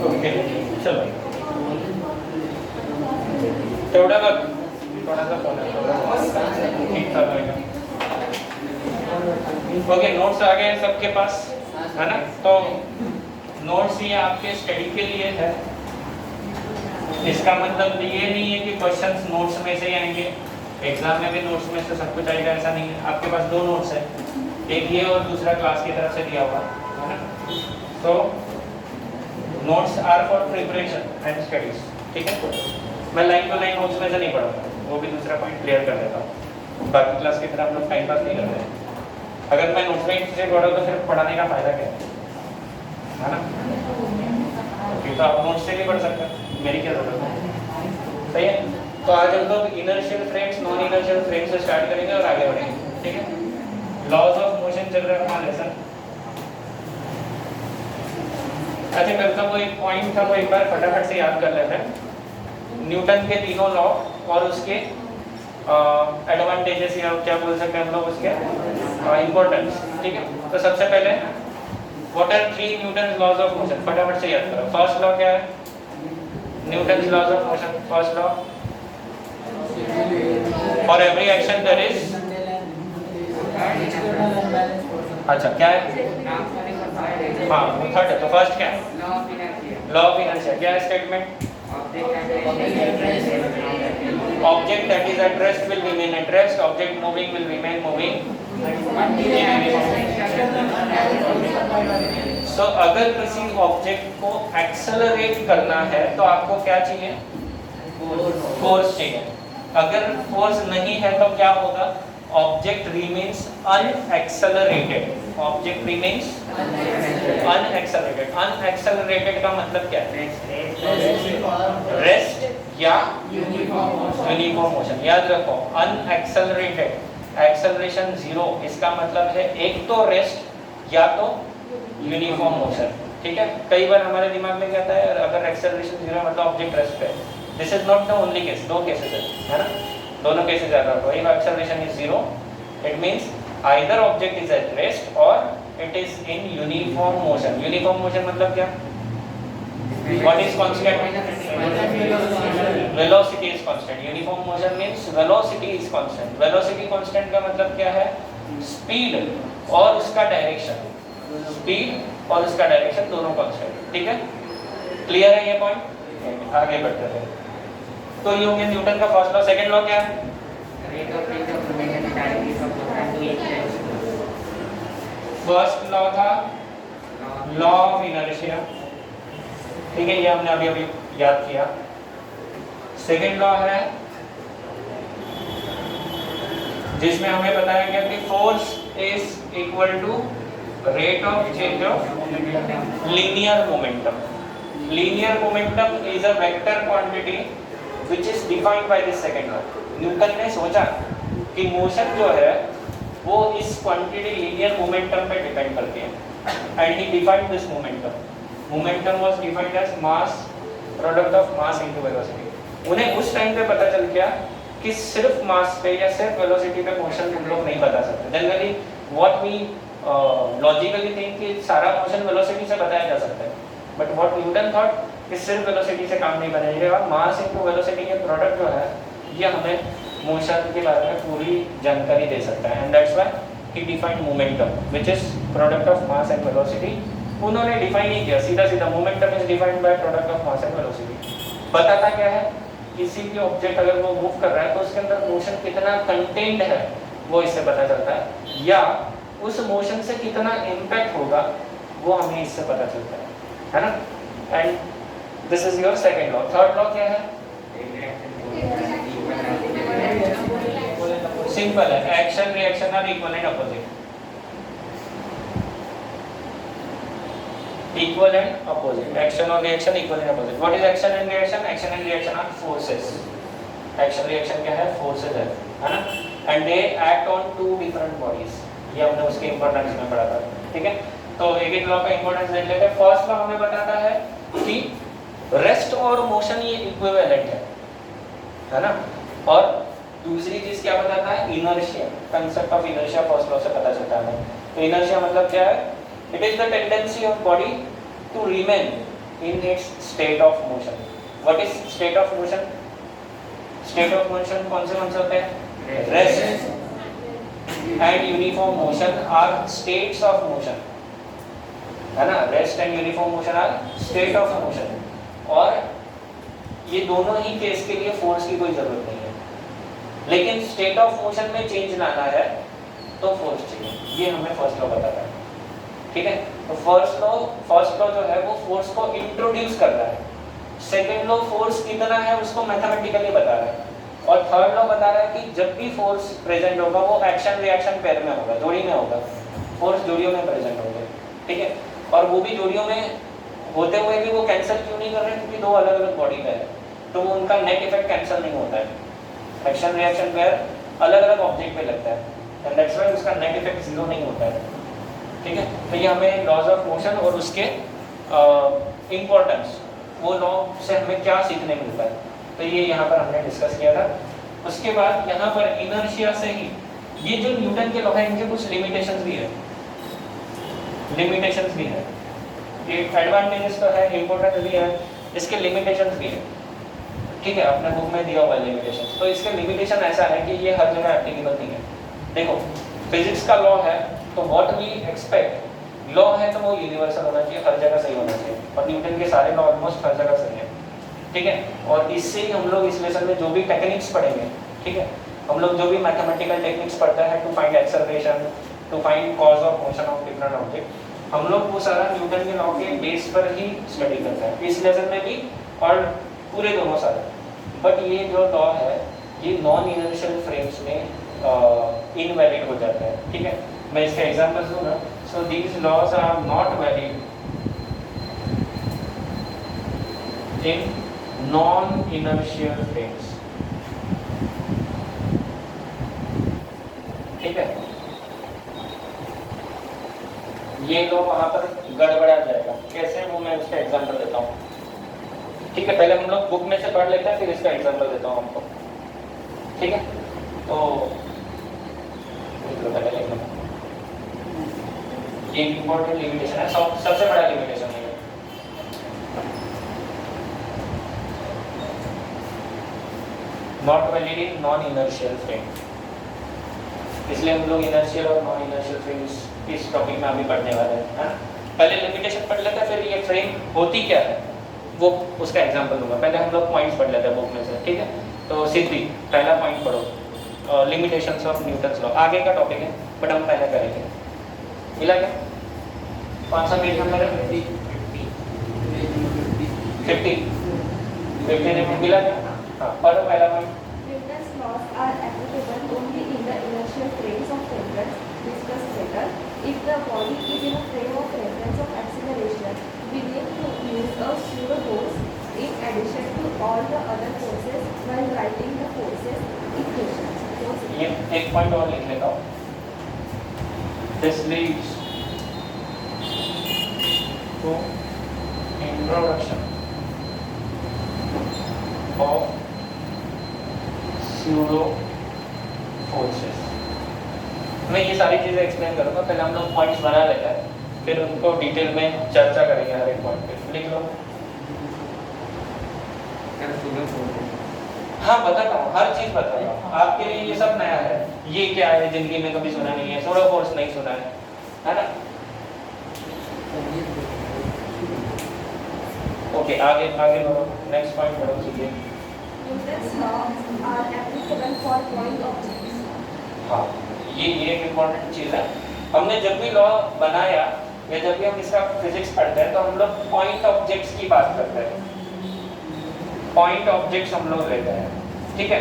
Okay चलो तेवढा बघ थोडासा फोन ठीक ठाक रहेगा। ओके नोट्स आ गए सबके पास है ना। तो नोट्स ये आपके स्टडी के लिए है, इसका मतलब ये नहीं है कि क्वेश्चंस नोट्स में से ही आएंगे, एग्जाम में भी नोट्स में से सब कुछ आएगा ऐसा नहीं है। आपके पास दो नोट्स है, एक ये और दूसरा क्लास की तरफ से दिया हुआ है ना। तो notes are for preparation and studies, ठीक है। मैं लाइन टू लाइन नोट्स में से नहीं पढ़ूंगा, वो भी दूसरा पॉइंट क्लियर कर देता हूँ। बाकी क्लास की तरह हम लोग टाइम पास नहीं करते हैं। अगर मैं नोट्स में से पढ़ा तो फिर पढ़ाने का फायदा क्या है ना। तो आप नोट्स से भी पढ़ सकते हैं, मेरी क्या जरूरत है, सही है। तो आज हम लोग inertial frames non inertial frames से स्टार्ट करेंगे और आगे बढ़ेंगे, ठीक है। लॉज ऑफ मोशन चल रहा है हमारा लेसन। अच्छा कल का वो एक पॉइंट था, वो एक बार फटाफट से याद कर लेते हैं। न्यूटन के तीनों लॉ और उसके एडवांटेजेस या क्या बोल सकते हैं हम लोग उसके इम्पोर्टेंस, ठीक है। तो सबसे पहले what are three Newton's laws of motion, फटाफट से याद करो। फर्स्ट लॉ क्या है, Newton's laws of motion. First law, for every action there is, अच्छा क्या है, हाँ थर्ड है। तो फर्स्ट क्या है, लॉ ऑफ इनर्शिया। क्या है statement, object that is at rest will remain at rest, object moving will remain moving। so अगर किसी ऑब्जेक्ट को एक्सेलरेट करना है तो आपको क्या चाहिए, फोर्स चाहिए। अगर फोर्स नहीं है तो क्या होगा, object remains unaccelerated. Object remains unaccelerated. Unaccelerated का मतलब क्या है, रेस्ट या यूनिफॉर्म मोशन। याद रखो अनएक्सेलरेटेड, एक्सेलरेशन जीरो, इसका मतलब है एक तो रेस्ट या तो यूनिफॉर्म मोशन, ठीक है। कई बार हमारे दिमाग में क्या आता है, अगर एक्सेलरेशन जीरो मतलब ऑब्जेक्ट रेस्ट पे। This is not the only case, दो केसेस है ना, दोनों केसेस याद रखो। If acceleration is zero it means either object is at rest और it is in uniform motion. Uniform motion मतलब क्या, what is constant, velocity is constant। uniform motion means velocity is constant। velocity constant का मतलब क्या है, speed और उसका direction, speed और उसका डायरेक्शन दोनों कांस्टेंट, ठीक है। क्लियर है ये पॉइंट, आगे बढ़ते हैं। तो ये हो गया न्यूटन का फर्स्ट लॉ। सेकंड लॉ क्या है, फर्स्ट लॉ था लॉ ऑफ इनर्शिया, ठीक है, ये हमने अभी अभी याद किया। सेकेंड लॉ है जिसमें हमें बताया गया कि force is equal to rate of change of linear momentum. Linear momentum is a vector quantity which is defined by this second law. Newton ने सोचा कि मोशन जो है वो इस क्वांटिटी लीनियर मोमेंटम पे डिपेंड करती है and he defined this momentum. Momentum was defined as mass product of mass into velocity। उन्हें उस टाइम पे पता चल गया कि सिर्फ मास पे या सिर्फ वेलोसिटी पे मोशन हम लोग नहीं बता सकते। Generally what we logically think कि सारा मोशन वेलोसिटी से बताया जा सकता है, बट व्हाट न्यूटन थॉट कि सिर्फ वेलोसिटी से काम नहीं बनेगा, मास इनटू वेलोसिटी के प्रोडक्ट जो है ये हमें मोशन के बारे में पूरी जानकारी दे सकता है। And that's why he defined momentum which is product of mass and velocity. उन्होंने डिफाइन नहीं किया सीधा सीधा, momentum is defined by product of mass and velocity. बताता क्या है, किसी भी ऑब्जेक्ट अगर वो मूव कर रहा है तो उसके अंदर मोशन कितना कंटेंट है वो इससे पता चलता है, या उस मोशन से कितना इम्पैक्ट होगा वो हमें इससे पता चलता है ना। And this is your second law. Third law क्या है, सिंपल है, action reaction are equal and opposite. Equal and opposite, action or reaction equal and opposite। What is action and reaction? Action and reaction are forces। Action reaction क्या है, forces है ना। And they act on two different bodies। ये हमने उसके importance में पढ़ा था, ठीक है। तो एक एक लॉ का इम्पोर्टेंस देख लेते हैं। फर्स्ट लॉ हमें बताता है कि रेस्ट और मोशन ये इक्विवेलेंट है ना। और दूसरी चीज क्या बताता है, inertia, concept of inertia first law से पता चलता है। तो इनर्शिया मतलब क्या है, it is the tendency of body to remain in its state of motion. What is state of motion? State of motion कौन से होते हैं? Rest and uniform motion are states of motion, है ना? Rest and uniform motion are state of motion. और ये दोनों ही case के लिए फोर्स की कोई जरूरत नहीं है, लेकिन स्टेट ऑफ मोशन में चेंज लाना है तो फोर्स चाहिए। ये हमें फर्स्ट लॉ बताता है, ठीक है? तो फर्स्ट लॉ जो है वो फोर्स को इंट्रोड्यूस कर रहा है। सेकेंड लॉ फोर्स कितना है उसको मैथमेटिकली बता रहा है, और थर्ड लॉ बता रहा है कि जब भी फोर्स प्रेजेंट होगा वो एक्शन रिएक्शन पेयर में होगा, जोड़ी में होगा। फोर्स जोड़ियों में प्रेजेंट होगा, ठीक है? और वो भी जोड़ियों में होते हुए भी वो कैंसिल क्यों नहीं कर रहे? क्योंकि दो अलग अलग बॉडी का है, तो वो उनका नेट इफेक्ट कैंसिल नहीं होता है। एक्शन रिएक्शन पेयर अलग अलग ऑब्जेक्ट पे लगता है, एंड दैट्स व्हाई उसका नेट इफेक्ट जीरो नहीं होता है, ठीक है? तो ये हमें लॉज ऑफ मोशन और उसके इम्पोर्टेंस, वो लॉ से हमें क्या सीखने मिलता है, तो ये यहाँ पर हमने डिस्कस किया था। उसके बाद यहाँ पर इनर्शिया से ही ये जो न्यूटन के लॉ है इनके कुछ लिमिटेशंस भी है, ये एडवांटेजेस तो है, इम्पोर्टेंस भी है, इसके लिमिटेशंस भी है, ठीक है? अपने बुक में दिया हुआ है लिमिटेशंस। तो इसके लिमिटेशन ऐसा है कि ये हर जगह एप्लीकेबल नहीं है। देखो, फिजिक्स का लॉ है तो व्हाट वी एक्सपेक्ट, लॉ है तो वो यूनिवर्सल होना चाहिए, हर जगह सही होना चाहिए, और न्यूटन के सारे लॉ ऑलमोस्ट हर जगह सही है, ठीक है? और इससे ही हम लोग इस लेसन में जो भी टेक्निक्स पढ़ेंगे, ठीक है, हम लोग जो भी मैथमेटिकल टेक्निक्स पढ़ते हैं to find acceleration, to find cause of motion of different object, हम लोग वो सारा न्यूटन के लॉ के बेस पर ही स्टडी करते हैं, इस लेसन में भी और पूरे दोनों सारे। बट ये जो लॉ है ये नॉन इनर्शियल फ्रेम्स में इनवैलिड हो जाता है, ठीक है? मैं इसका एग्जांपल दूंगा। So these laws are not valid in non inertial frames, ठीक है? ये लो वहां पर गड़बड़ा जाएगा, कैसे वो मैं उसका एग्जांपल देता हूँ, ठीक है? पहले हम लोग बुक में से पढ़ लेते हैं, फिर इसका एग्जांपल देता हूँ हमको, ठीक है? तो ये इंपॉर्टेंट लिमिटेशन है, सबसे बड़ा लिमिटेशन है। Not valid in non inertial frame, इसलिए हम लोग इनर्शियल और नॉन इनर्शियल फ्रेम्स इस टॉपिक में अभी पढ़ने वाले हैं, है? पहले लिमिटेशन पढ़ लेते हैं, फिर ये फ्रेम होती क्या है वो उसका एग्जांपल दूंगा। पहले हम लोग पॉइंट्स पढ़ लेते हैं बुक में से, ठीक है? तो सिद्धि पहला पॉइंट पढ़ो, लिमिटेशंस ऑफ न्यूटन्स लॉ, आगे का टॉपिक है बट हम पहले करेंगे। मिला क्या? कौन सा पेज नंबर है? 50 मिला क्या? हाँ, पढ़ो पहला point. Newton's laws are applicable only in the inertial frames of reference discussed later. If the body is in a frame of reference of acceleration, we need to use a pseudo force in addition to all the other forces while writing the forces equation. ये एक point और लिख लेता हूँ। This leads to introduction of pseudo forces। मैं ये सारी चीजें एक्सप्लेन करूंगा, पहले हम लोग पॉइंट्स बना लेते हैं, फिर उनको डिटेल में चर्चा करेंगे हर एक पॉइंट पे। लिख लो। हाँ, बताता हूँ, हर चीज बताता हूँ आपके लिए, ये सब नया है, ये क्या है जिंदगी में कभी सुना नहीं है, सोडो फोर्स नहीं सुना है ना? ओके, आगे बढ़ो, नेक्स्ट पॉइंट बढ़ो। सीधे Newton's laws are applicable for point objects. हाँ, ये एक इम्पोर्टेंट चीज है। हमने जब भी लॉ बनाया या जब भी हम इसका फिजिक्स पढ़ते हैं तो हम लोग पॉइंट ऑब्जेक्ट्स की बात करते हैं, पॉइंट ऑब्जेक्ट्स हम लोग लेते हैं, ठीक है?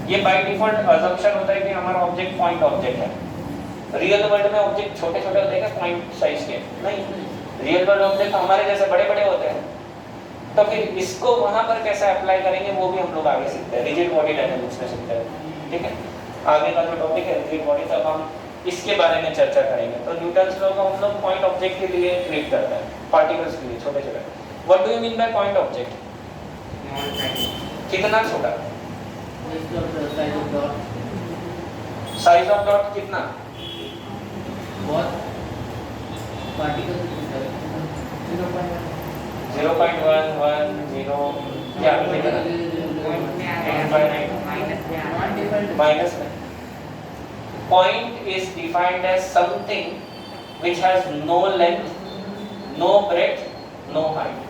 ये बाय डिफॉल्ट अजम्पशन होता है कि हमारा ऑब्जेक्ट पॉइंट ऑब्जेक्ट है। रियल वर्ल्ड में ऑब्जेक्ट छोटे छोटे होते हैं, पॉइंट साइज के नहीं, रियल वर्ल्ड ऑब्जेक्ट हमारे जैसे बड़े बड़े होते हैं। तो फिर इसको वहां पर कैसे अप्लाई करेंगे वो भी हम लोग आगे सीखते हैं, रिजिड बॉडी डायनामिक्स में सीखते हैं, ठीक है? आगे का जो टॉपिक है रिजिड बॉडी, तब हम इसके बारे में चर्चा करेंगे। तो न्यूटन्स लॉ को हम लोग पॉइंट ऑब्जेक्ट के लिए ट्रीट करते हैं, पार्टिकल्स के लिए छोटे छोटे। What do you mean by point object? कितना छोटा? साइज ऑफ डॉट कितना? 0.110 क्या माइनस में point is defined as something which has no length, no breadth, no height.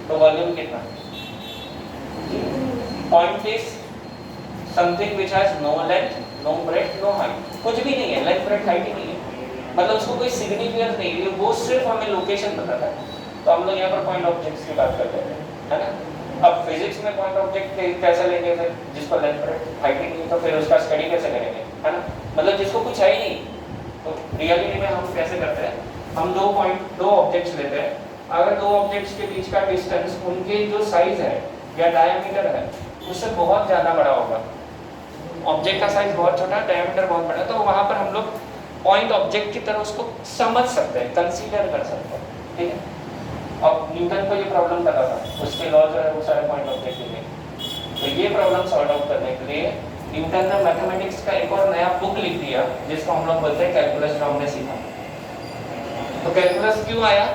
तो वॉल्यूम कितना? Point is something which has no length, no breadth, no height. कुछ भी नहीं है, लेंथ ब्रेथ हाइट ही नहीं है, मतलब उसको कोई सिग्निफिकेंस नहीं है, वो सिर्फ हमें लोकेशन बताता है। तो हम लोग यहाँ पर पॉइंट ऑब्जेक्ट्स की बात करते हैं, है ना? अब फिजिक्स में पॉइंट ऑब्जेक्ट कैसे लेंगे फिर, जिसको लेंथ ब्रेथ हाइट ही नहीं, तो फिर उसका स्टडी कैसे करेंगे, है ना? मतलब जिसको कुछ है ही नहीं, तो रियलिटी में हम कैसे करते हैं, हम दो ऑब्जेक्ट्स लेते हैं, अगर दो ऑब्जेक्ट्स के बीच का डिस्टेंस उनके जो साइज है या डायमीटर है उससे बहुत ज़्यादा बड़ा होगा, ऑब्जेक्ट का साइज बहुत छोटा, डायमीटर बहुत बड़ा, तो वहाँ पर हम लोग पॉइंट ऑब्जेक्ट की तरह उसको समझ सकते हैं, कंसीडर कर सकते हैं, ठीक है? और न्यूटन को ये प्रॉब्लम पता था, उसके लॉ जो है वो सारे पॉइंट ऑब्जेक्ट के लिए, तो ये प्रॉब्लम सॉल्व आउट करने के लिए न्यूटन ने मैथमेटिक्स का एक और नया बुक लिख दिया जिसको हम लोग बोलते हैं कैलकुलस, जो हमने सीखा। तो कैलकुलस क्यों आया?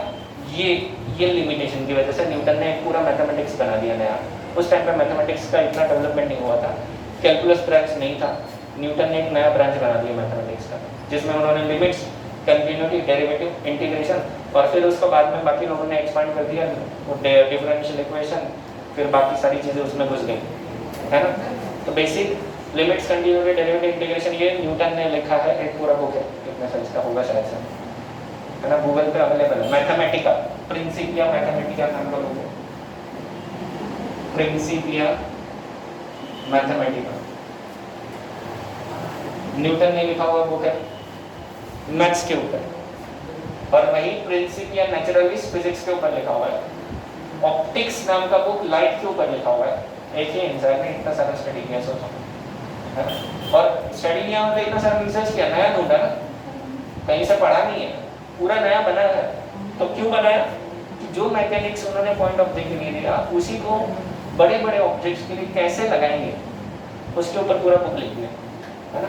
ये लिमिटेशन की वजह से न्यूटन ने एक पूरा मैथमेटिक्स बना दिया नया। उस टाइम पे मैथमेटिक्स का इतना डेवलपमेंट नहीं हुआ था, कैलकुलस ब्रांच नहीं था, न्यूटन ने एक नया ब्रांच बना दिया मैथमेटिक्स का, जिसमें उन्होंने लिमिट्स, कंटिन्यूटी, डेरिवेटिव, इंटीग्रेशन, और फिर उसको बाद में बाकी लोगों ने एक्सपांड कर दिया, डिफरेंशियल इक्वेशन, फिर बाकी सारी चीज़ें उसमें घुस गई, है ना? तो basic limits, continuity, derivative, integration ये न्यूटन ने लिखा है, एक पूरा बुक है, कितने साइज का होगा शायद से, है ना? गूगल पे अवेलेबल है, मैथमेटिका, प्रिंसिपिया मैथमेटिका नाम का बुक है, प्रिंसिपिया मैथमेटिका, न्यूटन ने लिखा हुआ बुक है मैथ्स के ऊपर, और वही प्रिंसिपिया नेचुरलिस्ट फिजिक्स के ऊपर लिखा हुआ है। ऑप्टिक्स नाम का बुक लाइट के ऊपर लिखा हुआ है, एक ही इंसान ने इतना सारा स्टडी किया, सोचो, है ना? और स्टडी किया मतलब इतना सारा रिसर्च किया, नया ढूंढा ना, कहीं से पढ़ा नहीं है, पूरा नया बनाया है। तो क्यों बनाया? जो मैकेनिक्स उन्होंने पॉइंट ऑब्जेक्ट के लिए दिया, उसी को बड़े बड़े ऑब्जेक्ट्स के लिए कैसे लगाएंगे, उसके ऊपर पूरा बुक लिख दिया, है ना?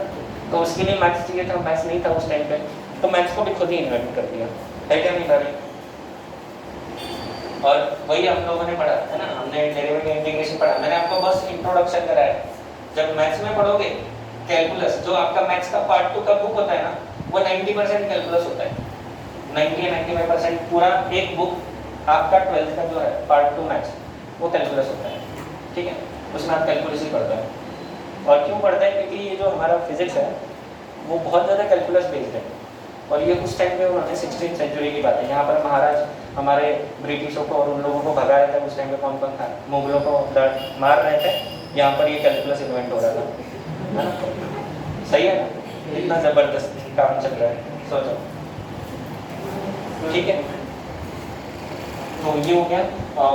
तो उसके लिए मैथ्स चाहिए था, मैथ्स नहीं था उस टाइम पे, तो मैथ्स को भी खुद ही इन्वेंट कर दिया, है क्या नहीं भाई? और वही हम लोगों ने पढ़ा, है ना? हमने डेरिवेटिव, इंटीग्रेशन पढ़ा, मैंने आपको बस इंट्रोडक्शन कराया। जब मैथ्स में पढ़ोगे कैलकुलस, जो आपका मैथ्स का पार्ट 2 का बुक होता है ना, वो 90% कैलकुलस होता है, 90 या 95% पूरा एक बुक आपका 12th का जो है पार्ट 2 मैथ्स, वो कैलकुलस होता है, ठीक है? उसमें आप कैलकुलस ही पढ़ते हैं। और क्यों पढ़ते हैं? क्योंकि ये जो हमारा फिजिक्स है वो बहुत ज़्यादा कैलकुलस बेस्ड है, और ये उस टाइम पे उन्होंने 16th सेंचुरी की बात है, यहाँ पर महाराज हमारे ब्रिटिशों को और उन लोगों को भगा रहे थे, उस टाइम पे कौन कौन था, मुगलों को मार रहे थे, यहाँ पर ये कैलकुलस इन्वेंट हो रहा था, है ना? सही है ना? इतना ज़बरदस्त काम चल रहा है, सोचो, ठीक है? तो ये हो गया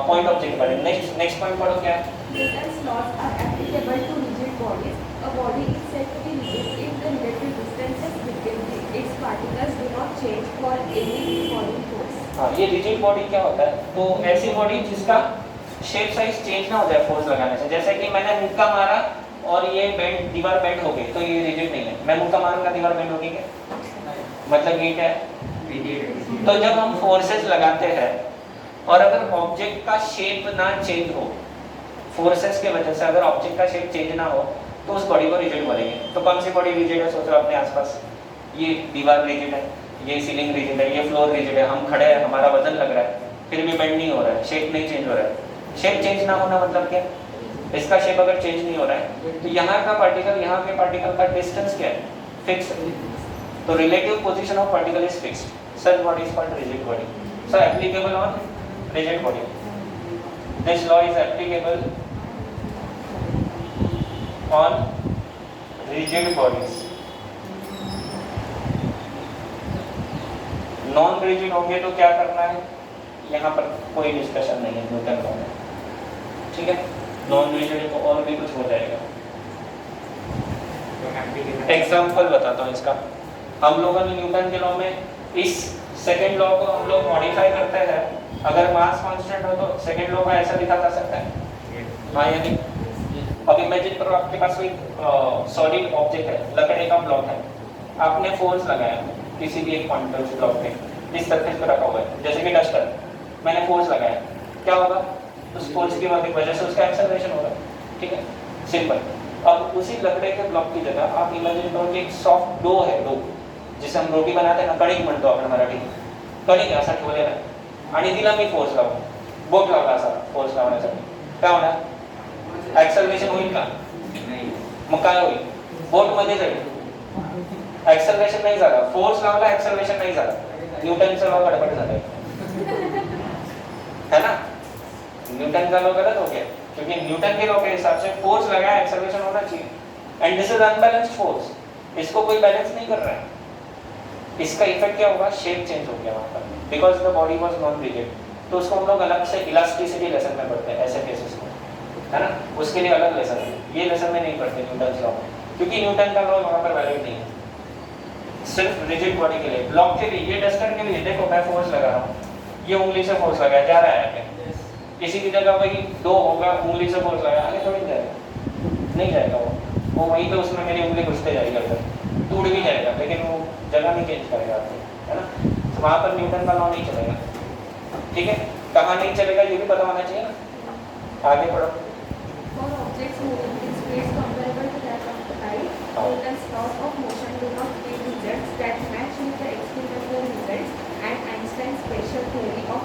पॉइंट ऑब्जेक्ट के बारे में। नेक्स्ट पॉइंट पढ़ो क्या है? Newton's laws are applicable to rigid bodies. A body is said to be rigid if the relative distances between its particles do not change for any falling force. हाँ, ये rigid body क्या होता है? तो ऐसी बॉडी जिसका shape size change ना हो जाए फोर्स लगाने से, जैसे कि मैंने मुक्का मारा और ये बेंड, दीवार बेंड हो गई, तो ये रिजिड नहीं है। मैं मुक्का मारूंगा, दीवार बेंड होगी क्या? मतलब ये क्या है? तो जब हम फोर्सेस लगाते हैं और अगर ऑब्जेक्ट का शेप ना चेंज हो, फोर्सेस के वजह से अगर ऑब्जेक्ट का शेप चेंज ना हो, तो उस बॉडी को रिजिड बोलेंगे। तो कौन सी बॉडी रिजिड है? सोचो अपने आसपास, ये दीवार रिजिड है, ये सीलिंग रिजिड है, ये फ्लोर रिजिड है, हम खड़े हैं, हमारा वजन लग रहा है, फिर भी बेंड नहीं हो रहा है, शेप नहीं चेंज हो रहा है। शेप चेंज ना होना मतलब क्या? इसका शेप अगर चेंज नहीं हो रहा है, तो यहाँ का पार्टिकल, यहाँ के पार्टिकल का डिस्टेंस क्या है? फिक्स है। तो relative position of particle is fixed, such body is called rigid body. So applicable on rigid body. This law is applicable on rigid bodies. Non rigid होंगे तो क्या करना है? यहाँ पर कोई डिस्कशन नहीं है न्यूटन का, ठीक है? नॉन रिजिड है तो और भी कुछ हो जाएगा। एग्जाम्पल बताता हूँ इसका। हम लोगों ने न्यूटन के लॉ में इस सेकेंड लॉ को हम लोग मॉडिफाई करते हैं, अगर मास कांस्टेंट हो तो सेकेंड लॉ का ऐसा लिखा जा सकता है, हाँ या नहीं? अब इमेजिन करो आपके पास कोई सॉलिड ऑब्जेक्ट है, लकड़ी का ब्लॉक है, आपने फोर्स लगाया किसी भी एक पॉइंट पर उस ब्लॉक पे, इस सरफेस पर रखा हुआ है, जैसे कि डस्टर, मैंने फोर्स लगाया, क्या होगा? उस फोर्स की वजह से उसका एक्सेलरेशन होगा, ठीक है, सिंपल। अब उसी लकड़े के ब्लॉक की जगह आप इमेजिन करो कि एक सॉफ्ट डो है, डो जिसे हम रोटी बनाते हैं ना, कणिक म्हणतो आपण मराठी, कणिक असा ठेवलेला आहे आणि तिला मी फोर्स लावतो, बोट लावला असा फोर्स लावण्यासाठी, काय होणार? एक्सेलरेशन होईल का? मग काय होईल? बोट मध्ये जाईल, एक्सेलरेशन नाही झाला, फोर्स लावला एक्सेलरेशन नाही झाला, न्यूटनचा लॉ गडबड झाला है ना, न्यूटन का लॉ गलत हो गया, क्योंकि न्यूटन के लॉ के हिसाब से फोर्स लगाया एक्सेलरेशन होना चाहिए, and this is unbalanced force, इसको कोई बैलेंस नहीं कर रहा है, इसका इफेक्ट क्या होगा? शेप चेंज हो गया वहां पर, because the body was non rigid. तो उसको हम लोग अलग से इलास्टिसिटी लेसन में पढ़ते हैं, ऐसे केसेस को, है ना, उसके लिए अलग लेसन है, ये लेसन में नहीं पढ़ते न्यूटन लॉ, क्योंकि न्यूटन का लॉ वहां पर वैलिड नहीं है, सिर्फ रिजिड बॉडी के लिए। ब्लॉक के लिए, ये डस्टर के लिए देखो मैं फोर्स लगा रहा हूँ, ये उंगली से फोर्स लगाया जा रहा है, इसी की जगह वही दो होगा, उंगली से फोर्स लगाया, आगे थोड़ी जाएगा, नहीं जाएगा, वो वहीं पे उसमें मेरी उंगली घुसते जाएगी, अंदर टूट भी जाएगा, लेकिन वो जगह नहीं चेंज करेगा आपको, है ना, तो वहाँ पर न्यूटन का लॉ नहीं चलेगा, ठीक है। कहाँ नहीं चलेगा ये भी पता होना चाहिए ना, आगे पढ़ो। For objects moving in space comparable to that of light, Newton's laws of motion do not give results that match with the experimental results, and Einstein's special theory of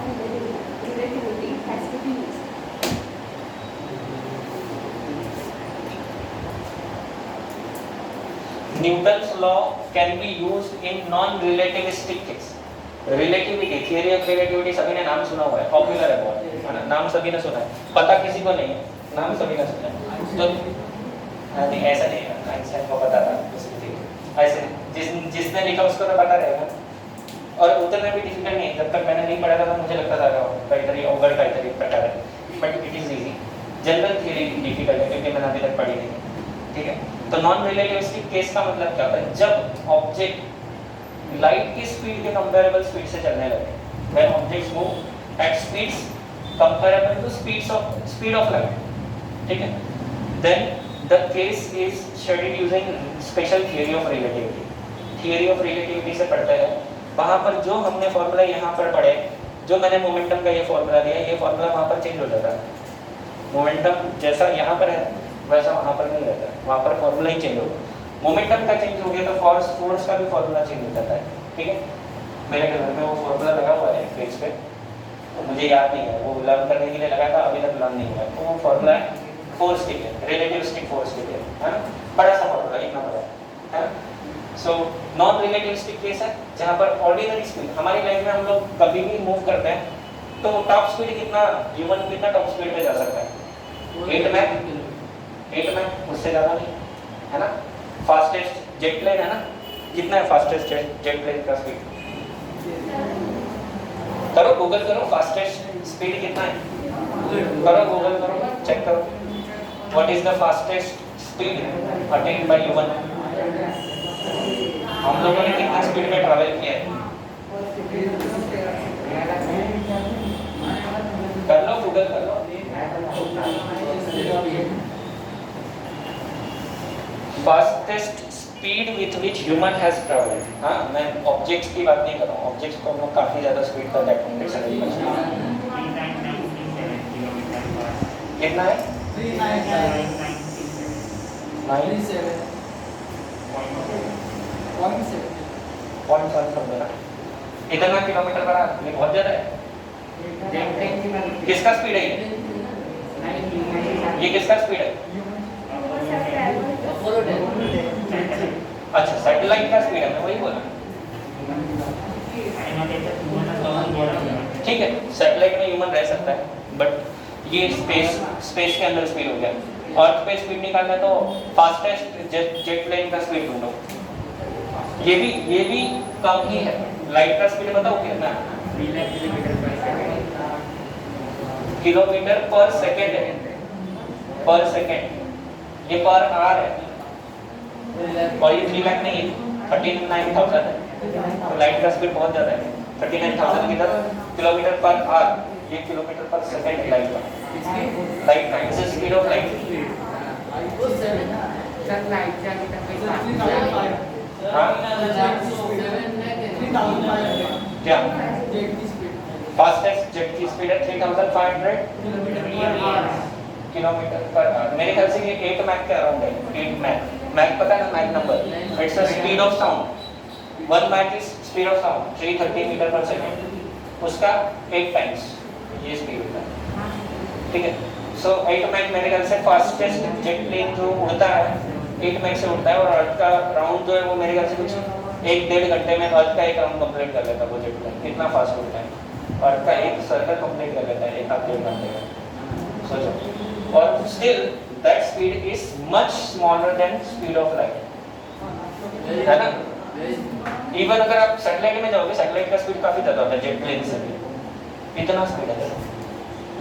relativity has to be used. Newton's law can be used in non-relativistic case. Relativity, theory of relativity सभी ने नाम सुना हुआ है, popular है बहुत, है ना, नाम सभी ने सुना है, पता किसी को नहीं है, नाम सभी ने सुना है, तो नहीं ऐसा नहीं है, आइंस्टाइन को पता था ऐसे, जिसने लिखा उसको तो पता रहेगा, और उतना भी डिफिकल्ट नहीं है, जब तक मैंने नहीं पढ़ा था मुझे लगता था काहीतरी अवघड काहीतरी प्रकार है, but it is easy. General theory difficult है क्योंकि मैंने अभी तक पढ़ी नहीं, ठीक है। तो नॉन रिलेटिविस्टिक केस का मतलब क्या होता है? जब ऑब्जेक्ट लाइट की स्पीड के कंपैरेबल स्पीड से चलने लगे, when objects move at speeds comparable to speed of light, ठीक है, then the case is studied using special theory of relativity. Theory of relativity से पढ़ते हैं, वहां पर जो हमने फॉर्मूला यहाँ पर पढ़े, जो मैंने मोमेंटम का ये फॉर्मूला दिया, ये फॉर्मूला वहां पर चेंज हो जाता है, मोमेंटम जैसा यहाँ पर है वैसा वहां पर नहीं रहता है, वहां पर फॉर्मूला ही चेंज होगा, मोमेंटम का चेंज हो गया तो फोर्स का भी फॉर्मूला चेंज हो जाता है, ठीक है। मेरे घर में वो फॉर्मूला लगा हुआ है पेज पे, तो मुझे याद नहीं है, वो लर्न करने के लिए लगाया था, अभी तक लर्न नहीं हुआ है, तो वो फॉर्मूला है फोर्स के लिए, रिलेटिविस्टिक फोर्स के लिए, है ना, बड़ा सा फॉर्मूला, इतना बड़ा है। सो नॉन रिलेटिविस्टिक केस है जहाँ पर ऑर्डिनरी स्पीड, हमारी लाइफ में हम लोग कभी भी मूव करते हैं तो टॉप स्पीड कितना, ह्यूमन कितना टॉप स्पीड पे जा सकता है? 8 मैक, उससे ज़्यादा नहीं, है ना। फास्टेस्ट जेट प्लेन है ना, कितना है फास्टेस्ट जेट प्लेन का स्पीड? करो गूगल करो, फास्टेस्ट स्पीड कितना है, करो गूगल करो, चेक करो, what is the fastest speed attend by human. हम लोगों ने कितना स्पीड में ट्रैवल किया है, कर लो गूगल कर लो। Fastest speed with which human has travelled, हाँ मैं ऑब्जेक्ट्स की बात नहीं कर रहा हूँ, ऑब्जेक्ट्स को हम लोग काफी ज्यादा स्पीड तक एक्टिवेशन नहीं कर सकते। कितना है? 0.7 ना, इतना किलोमीटर पर आवर, ये बहुत ज्यादा है। किसका स्पीड है ये किसका स्पीड है? अच्छा सैटेलाइट का स्पीड है, मैं वही बोला, ठीक है, सैटेलाइट में ह्यूमन रह सकता है, बट ये स्पेस के अंदर स्पीड हो गया। अर्थ पे स्पीड निकालना तो फास्टेस्ट जेट प्लेन का स्पीड ढूंढो, ये भी कम ही है। लाइट का स्पीड बताओ कितना? किलोमीटर पर सेकेंड है, पर सेकेंड, ये पर आवर है, और ये 3 लाख नहीं है, 39,000 है, तो लाइट का स्पीड बहुत ज्यादा है, 39,000 किलोमीटर पर आवर, ये किलोमीटर पर सेकेंड लाइट का, लाइट का इज स्पीड ऑफ लाइट। हाँ क्या फास्टेस्ट जेट की स्पीड है 3500 किलोमीटर पर आवर। मेरे ख्याल से ये 8 मैक के अराउंड है, 8 मैक। मैक पता है ना, Mach number, it's the speed of sound. 1 Mach is speed of sound 330 metre per second, उसका 8 टाइम्स ये स्पीड होता है, ठीक है। सो 8 मैक मेरे ख्याल से फास्टेस्ट जेट प्लेन जो उड़ता है 8 मैक से उड़ता है, और अर्थ का राउंड जो है वो मेरे ख्याल से कुछ 1-1.5 घंटे में अर्थ का एक राउंड कंप्लीट कर लेता है वो जेट प्लेन, इतना फास्ट उड़ता है। अर्थ का एक सर्कल कंप्लीट कर लेता है 1-1.5 घंटे में, सोचो। और still that speed is much smaller than speed of light, है ना। इवन अगर आप सैटेलाइट में जाओगे, सैटेलाइट का स्पीड काफी ज्यादा होता है जेट प्लेन से भी, इतना स्पीड है।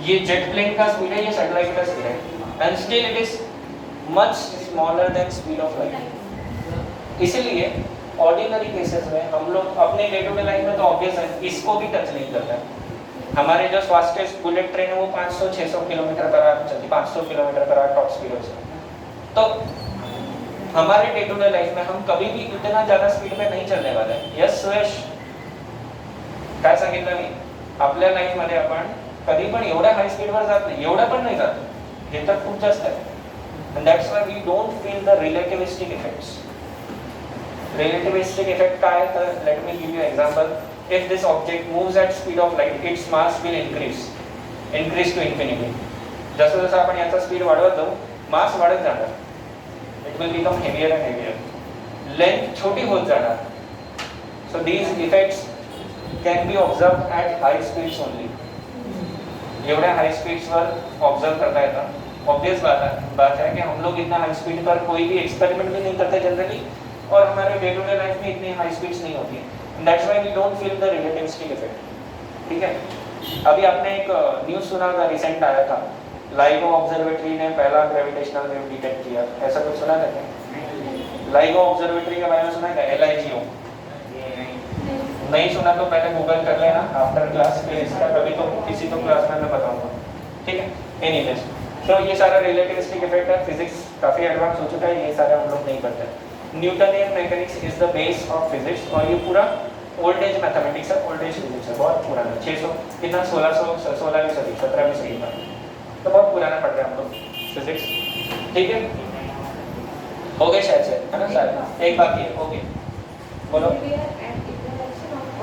ये जेट प्लेन का स्पीड है, ये सैटेलाइट का स्पीड है, and still it is much smaller than speed of light. इसीलिए ऑर्डिनरी केसेस में हम लोग अपने डे टू डे लाइफ में तो ऑब्वियस है इसको भी टच नहीं करते हैं। हमारे जो फास्टेस्ट बुलेट ट्रेन है वो 500-600 किलोमीटर पर आवर चलती, 500 kilometre per hour top speed होती। तो हमारे डे टू डे लाइफ में हम कभी भी इतना ज्यादा स्पीड में नहीं चलने वाले हैं। यस सुयश, काय सांगितलं मी, आपल्या लाईफ मध्ये आपण कधी पण एवढ्या हाय स्पीड वर जात नाही, एवढा पण नाही जात, हे तर खूप जास्त आहे। and that's why we don't feel the relativistic effects. Relativistic effect काय है? Let me give you an example. If this object moves at speed of light, its mass will increase to infinity. जसं जसं आपण याचा speed वाढवत जाऊ, मास वाढत जाणार, it will become heavier and heavier. Length छोटी होत जाणार. So these effects can be observed at high speeds only. एवढ्या हाई स्पीड्स वर ऑब्जर्व करता येतं। ऑब्वियस बात है कि हम लोग इतना हाई स्पीड पर कोई भी एक्सपेरिमेंट भी नहीं करते जनरली, और हमारे डे टू डे लाइफ में इतनी हाई स्पीड्स नहीं होती है। That's why we don't feel the relativistic effect, ठीक है। अभी आपने एक न्यूज़ सुना था, रिसेंट आया था, लाइगो ऑब्जर्वेटरी ने पहला ग्रेविटेशनल वेव डिटेक्ट किया, ऐसा कुछ सुना था क्या? लाइगो ऑब्जर्वेटरी के बारे में सुना है? LIGO नहीं सुना तो पहले गूगल कर लेना आफ्टर क्लास, फिर इसका कभी तो किसी तो क्लास में मैं बताऊंगा, ठीक है। एनीवेज, तो ये सारा रिलेटिविस्टिक इफेक्ट है, फिजिक्स काफी एडवांस हो चुका है, ये सारे हम लोग नहीं करते। Newtonian mechanics is the base of physics, और ये पूरा ओल्ड एज मैथमेटिक्स है, ओल्ड एज फिजिक्स है, बहुत पुराना, 600 कितना 16वीं सदी 17वीं सदी का, तो बहुत पुराना पढ़ रहे हैं हम लोग फिजिक्स, ठीक है। हो गए शायद से, है ना सारे, एक बाकी है, ओके बोलो।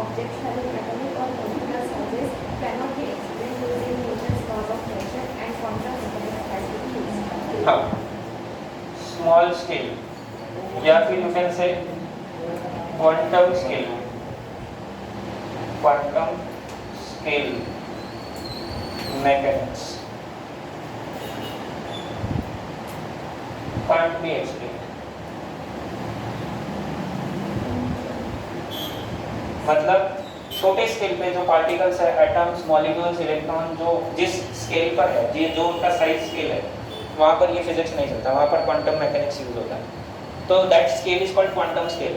Objects having atomic or molecular sizes cannot be explained using Newton's laws of motion, and quantum mechanics has been used. हाँ, small scale, या फिर you can say quantum scale, quantum scale mechanics can't be explained. मतलब छोटे scale पे जो particles है, atoms, molecules, electron, जो जिस स्केल पर है, ये जो उनका साइज स्केल है, वहाँ पर ये फिजिक्स नहीं चलता, वहाँ पर क्वांटम मैकेनिक्स यूज होता है। तो that scale is called quantum scale.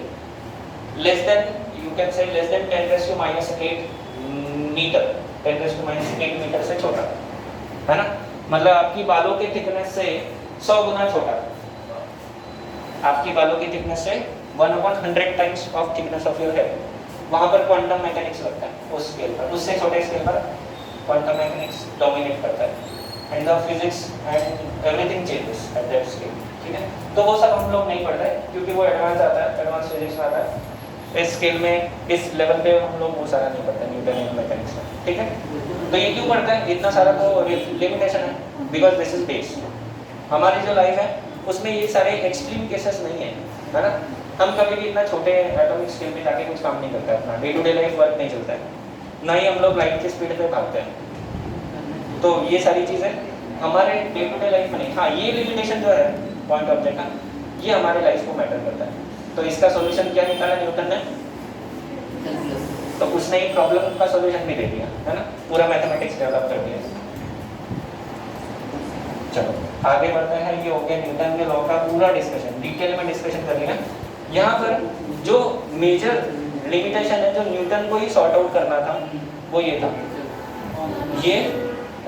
Less than, you can say less than 10⁻⁸ metre, 10⁻⁸ metre से छोटा, है ना। मतलब आपकी बालों के थिकनेस से 100 गुना छोटा, आपकी बालों की थिकनेस से 1/100 times of thickness of your hair, वहाँ पर क्वांटम मैकेनिक्स लगता है उस स्केल पर। उससे छोटे स्केल पर क्वांटम मैकेनिक्स डोमिनेट करता है, and the physics and everything changes at that scale, ठीक है। तो वो सब हम लोग नहीं पढ़ रहे क्योंकि वो एडवांस आता है, एडवांस फिजिक्स में आता है। इस स्केल में, इस लेवल पे हम लोग वो सारा नहीं पढ़ते न्यूटनियन मैकेनिक्स में, ठीक है। तो ये क्यों पढ़ते हैं? इतना सारा तो लिमिटेशन है, बिकॉज दिस इज बेस। हमारी जो लाइफ है उसमें ये सारे एक्सट्रीम केसेस नहीं है, है ना। हम कभी भी इतना छोटे एटॉमिक स्केल पे जाके कुछ काम नहीं करते, अपना day to day life work नहीं चलता है, ना ही हम लोग लाइट की स्पीड पे भागते हैं। तो ये सारी चीज़ें हमारे डे टू डे लाइफ में नहीं। हाँ, ये लिमिटेशन जो है पॉइंट ऑब्जेक्ट का, ये हमारे लाइफ को मैटर करता है। तो इसका सोल्यूशन क्या निकाला न्यूटन ने? तो उसने एक प्रॉब्लम का सोल्यूशन भी दे दिया, है ना, पूरा मैथमेटिक्स डेवलप कर दिया। चलो आगे बढ़ते हैं। ये हो गया न्यूटन के लॉ का पूरा डिस्कशन, डिटेल में डिस्कशन कर लिया। यहाँ पर जो मेजर लिमिटेशन है जो न्यूटन को ही सॉर्ट आउट करना था वो ये था, ये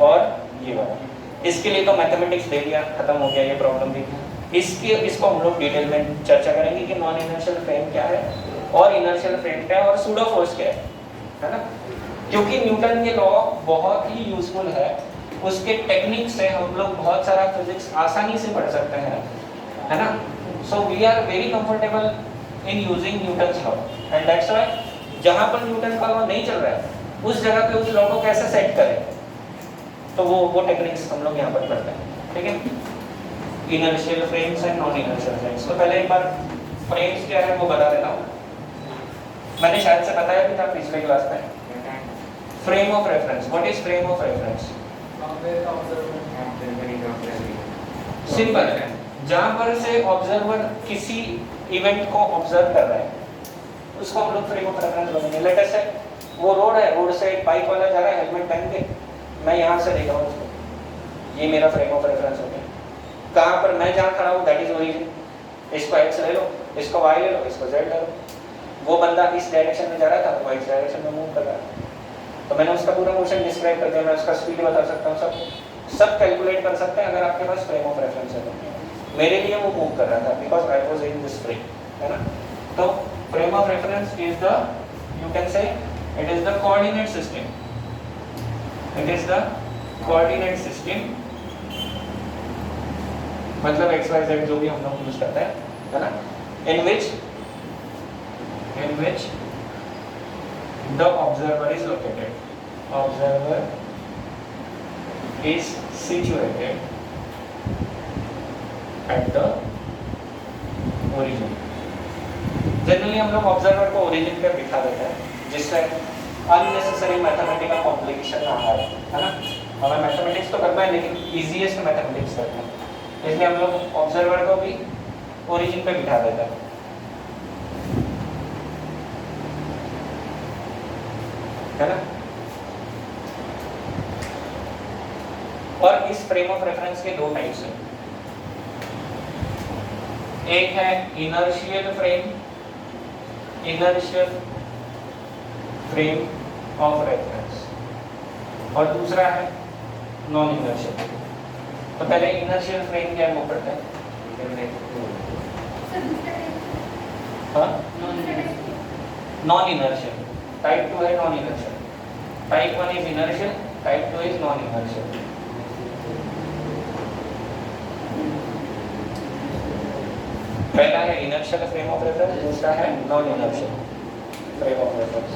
और ये वाला। इसके लिए तो मैथमेटिक्स दे दिया, खत्म हो गया ये प्रॉब्लम भी। इसको हम लोग डिटेल में चर्चा करेंगे कि नॉन इनर्शियल फ्रेम क्या है और इनर्शियल फ्रेम क्या है और सूडो फोर्स क्या है ना। क्योंकि न्यूटन के लॉ बहुत ही यूजफुल है, उसके टेक्निक से हम लोग बहुत सारा फिजिक्स आसानी से पढ़ सकते हैं, है ना। So we are very comfortable in using Newton's law, and that's why जहाँ पर न्यूटन का लॉ नहीं चल रहा है उस जगह पे उस लॉ को कैसे सेट करें, तो वो टेक्निक्स हम लोग यहाँ पर पढ़ते हैं, ठीक है। Inertial frames and non inertial frames. तो पहले एक बार फ्रेम्स क्या है वो बता देता हूँ, मैंने शायद से बताया भी था पिछले क्लास में। Frame of reference, what is frame of reference? Simple है, जहाँ पर से ऑब्जर्वर किसी इवेंट को ऑब्जर्व कर रहा है उसको हम लोग फ्रेम ऑफ रेफरेंस बोलेंगे। लेट अस से वो रोड है, रोड से एक बाइक वाला जा रहा है हेलमेट पहन के, मैं यहाँ से देख रहा हूँ उसको, ये मेरा फ्रेम ऑफ रेफरेंस हो गया। कहाँ पर मैं जहाँ खड़ा हूँ दैट इज ओरिजिन, इसको एक्स ले लो, इसको वाई ले लो, इसको जेड ले लो। वो बंदा इस डायरेक्शन में जा रहा था, वो इस डायरेक्शन में मूव कर रहा है, तो मैंने उसका पूरा मोशन डिस्क्राइब कर दिया, मैं उसका स्पीड बता सकता हूँ, सब कैलकुलेट कर सकते हैं अगर आपके पास फ्रेम ऑफ रेफरेंस है तो। मेरे लिए वो मूव कर रहा था because I was in this frame, है ना। तो frame of reference is the, you can से it is the coordinate system, it is the coordinate system, मतलब एक्स वाई जेड जो भी हम लोग यूज करते हैं, है ना, इन विच the observer is located, observer is situated at the origin। Generally हम लोग ऑब्जर्वर को ओरिजिन पे बिठा देते हैं जिससे अननेसेसरी मैथमेटिकल कॉम्प्लिकेशन ना आए, है ना। हमें मैथमेटिक्स तो करना है लेकिन इजीएस्ट मैथमेटिक्स करना है, इसलिए हम लोग ऑब्जर्वर को भी ओरिजिन पे बिठा देते हैं, है ना। और इस फ्रेम ऑफ रेफरेंस के दो टाइप्स हैं, एक है inertial frame, inertial frame of reference, और दूसरा है नॉन इनर्शियल। तो पहले इनर्शियल फ्रेम क्या है वो पढ़ते हैं। हाँ, नॉन इनर्शियल टाइप 2 है, non inertial type 1 is inertial, type 2 is non inertial. पहला है इनर्शियल फ्रेम ऑफ रेफरेंस, दूसरा है non inertial frame of reference.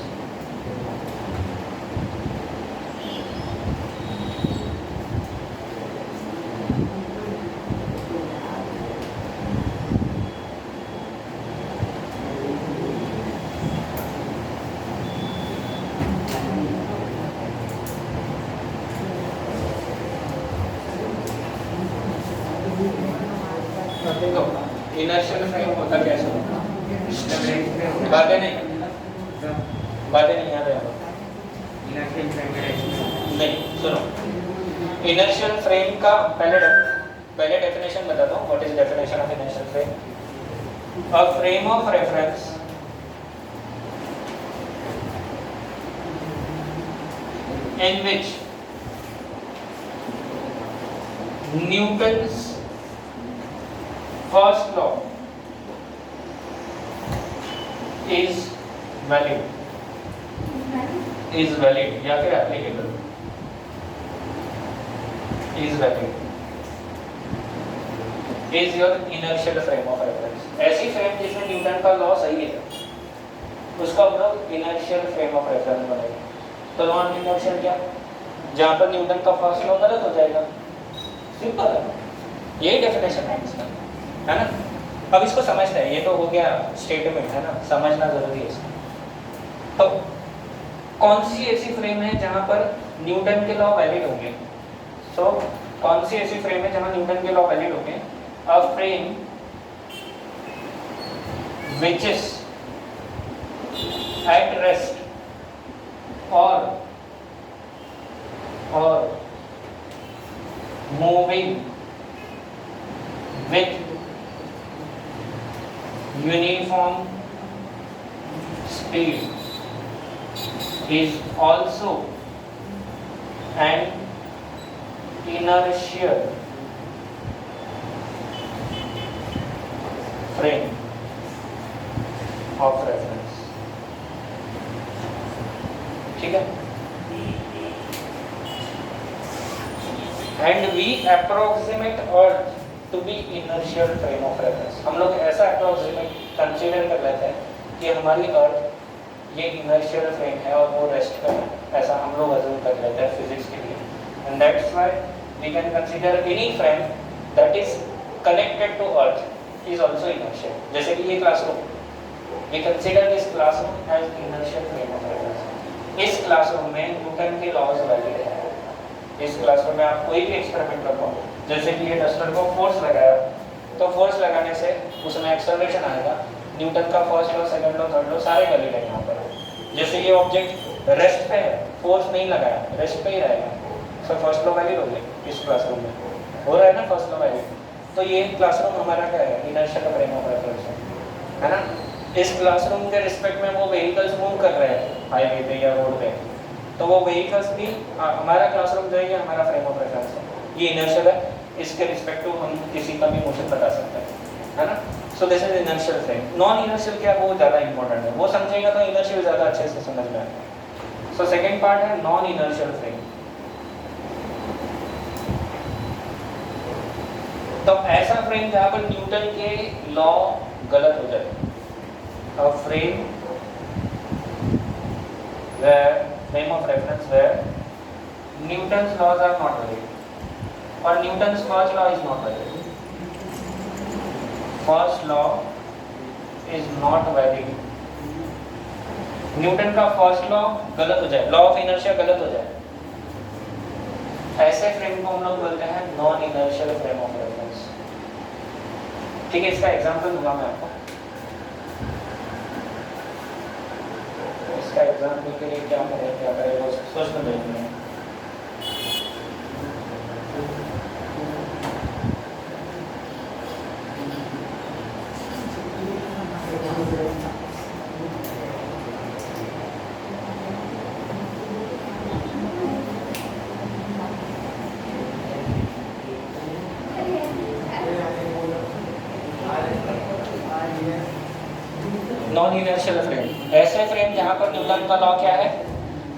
Inertial frame होता कैसे? बातें नहीं याद है नहीं, सुनो। इनर्शियल फ्रेम का पहले डेफिनेशन बताता हूँ। What is definition of inertial frame? A frame of reference in which Newton's first law is valid या फिर applicable is valid is your inertial frame of reference। ऐसी फ्रेम जिसमें न्यूटन का law सही है उसको हम लोग इनर्शियल फ्रेम ऑफ रेफरेंस बोलेंगे। तो नॉन इनर्शियल क्या? जहाँ पर न्यूटन का फर्स्ट लॉ गलत हो जाएगा, सिंपल है, यही डेफिनेशन है इसका, है ना। अब इसको समझते हैं, ये तो हो गया स्टेटमेंट, है ना, समझना जरूरी है इसको। तो कौन सी ऐसी फ्रेम है जहाँ पर न्यूटन के लॉ वैलिड होंगे? तो कौन सी ऐसी फ्रेम है जहाँ न्यूटन के लॉ वैलिड होंगे? A frame which is at rest or moving with uniform speed is also an inertial frame of reference। ठीक है, and we approximate earth to be inertial frame of reference. हम लोग ऐसा approximate consider कर लेते हैं कि हमारी अर्थ ये इनर्शियल फ्रेम है और वो रेस्ट पे है, ऐसा हम लोग अज्यूम कर लेते हैं फिजिक्स के लिए। And that's why we can consider any frame that is connected to earth is also inertial. जैसे कि ये classroom, we consider this classroom as inertial frame of reference. इस क्लासरूम में न्यूटन के लॉज वैलिड है। इस क्लासरूम में आप कोई भी एक्सपेरिमेंट करो, जैसे कि ये डस्टर को फोर्स लगाया, तो फोर्स लगाने से उसमें एक्सेलरेशन आएगा। न्यूटन का first law, second law, third law सारे वैलिड है यहाँ पर। जैसे ये ऑब्जेक्ट रेस्ट पे है, फोर्स नहीं लगाया, रेस्ट पे ही रहेगा, तो फर्स्ट लॉ वैलिड हो गया। इस क्लासरूम में हो रहा है ना फर्स्ट लॉ वैलिड। तो ये क्लासरूम हमारा क्या है, इनर्शियल फ्रेम ऑफ रेफरेंस है ना। इस क्लासरूम के रिस्पेक्ट में वो व्हीकल्स मूव कर रहे हैं हाईवे पे या रोड पे, तो वो व्हीकल्स भी हमारा क्लासरूम जो है ये हमारा फ्रेम ऑफ रेफरेंस है, ये इनर्शियल है। इसके रिस्पेक्ट टू हम किसी का भी मोशन बता सकते हैं, है ना। So this is inertial frame. Non inertial क्या है, वो ज़्यादा इंपॉर्टेंट है, वो समझेगा तो इनर्शियल ज़्यादा अच्छे से समझ में आएगा। सो सेकेंड पार्ट है नॉन इनर्शियल फ्रेम। तो ऐसा फ्रेम जहाँ पर न्यूटन के लॉ गलत हो जाए, a frame where frame of reference where Newton's laws are not valid or Newton's first law is not valid. First law is not valid. Newton का first law गलत हो जाए, लॉ ऑफ इनर्शिया गलत हो जाए, ऐसे फ्रेम को हम लोग बोलते हैं non inertial frame of reference. ठीक है, इसका एग्जांपल दूंगा मैं आपको। इसका एग्जांपल के लिए क्या करें वो सोच में देखेंगे। नॉन इनर्शियल फ्रेम, ऐसे फ्रेम जहां पर न्यूटन का लॉ क्या है,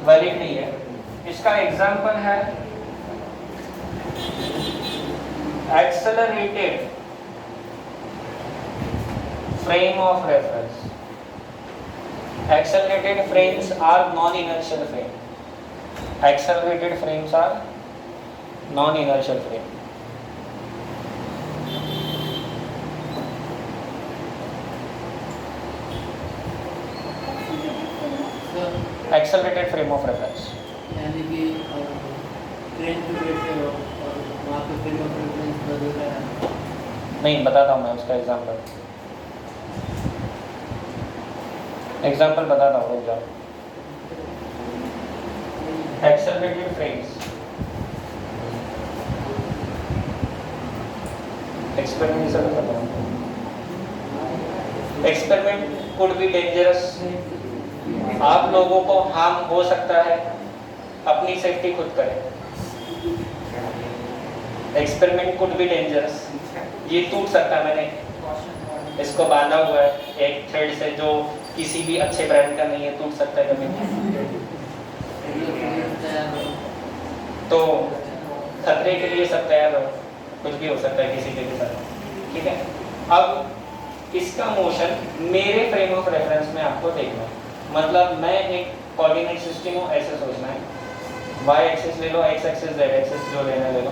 वैलिड नहीं है। इसका एग्जांपल है accelerated frame of reference. Accelerated frames are non inertial frame. Accelerated frames are non inertial frame. Accelerated frame of reference यानी कि ट्रेन पे बैठे हो और वहाँ पे फ्रेम ऑफ रेफरेंस बदल रहा है। नहीं, बताता हूँ मैं उसका एग्जांपल बताता हूँ, रुक जाओ। एक्सेलरेटेड फ्रेम्स, एक्सपेरिमेंट से बताता हूँ। एक्सपेरिमेंट कुड बी डेंजरस, आप लोगों को हार्म हो सकता है, अपनी सेफ्टी खुद करें। एक्सपेरिमेंट कुड बी डेंजरस, ये टूट सकता है, मैंने इसको बांधा हुआ है एक थ्रेड से जो किसी भी अच्छे ब्रांड का नहीं है, टूट सकता है कभी। तो खतरे के लिए सब तैयार रहो, कुछ भी हो सकता है किसी के भी साथ, ठीक है। अब इसका मोशन मेरे फ्रेम ऑफ रेफरेंस में आपको देखना है, मतलब मैं एक कोऑर्डिनेट सिस्टम हूँ, ऐसे सोचना है, y एक्सिस ले लो, x एक्सिस, z एक्सिस जो लेना ले लो।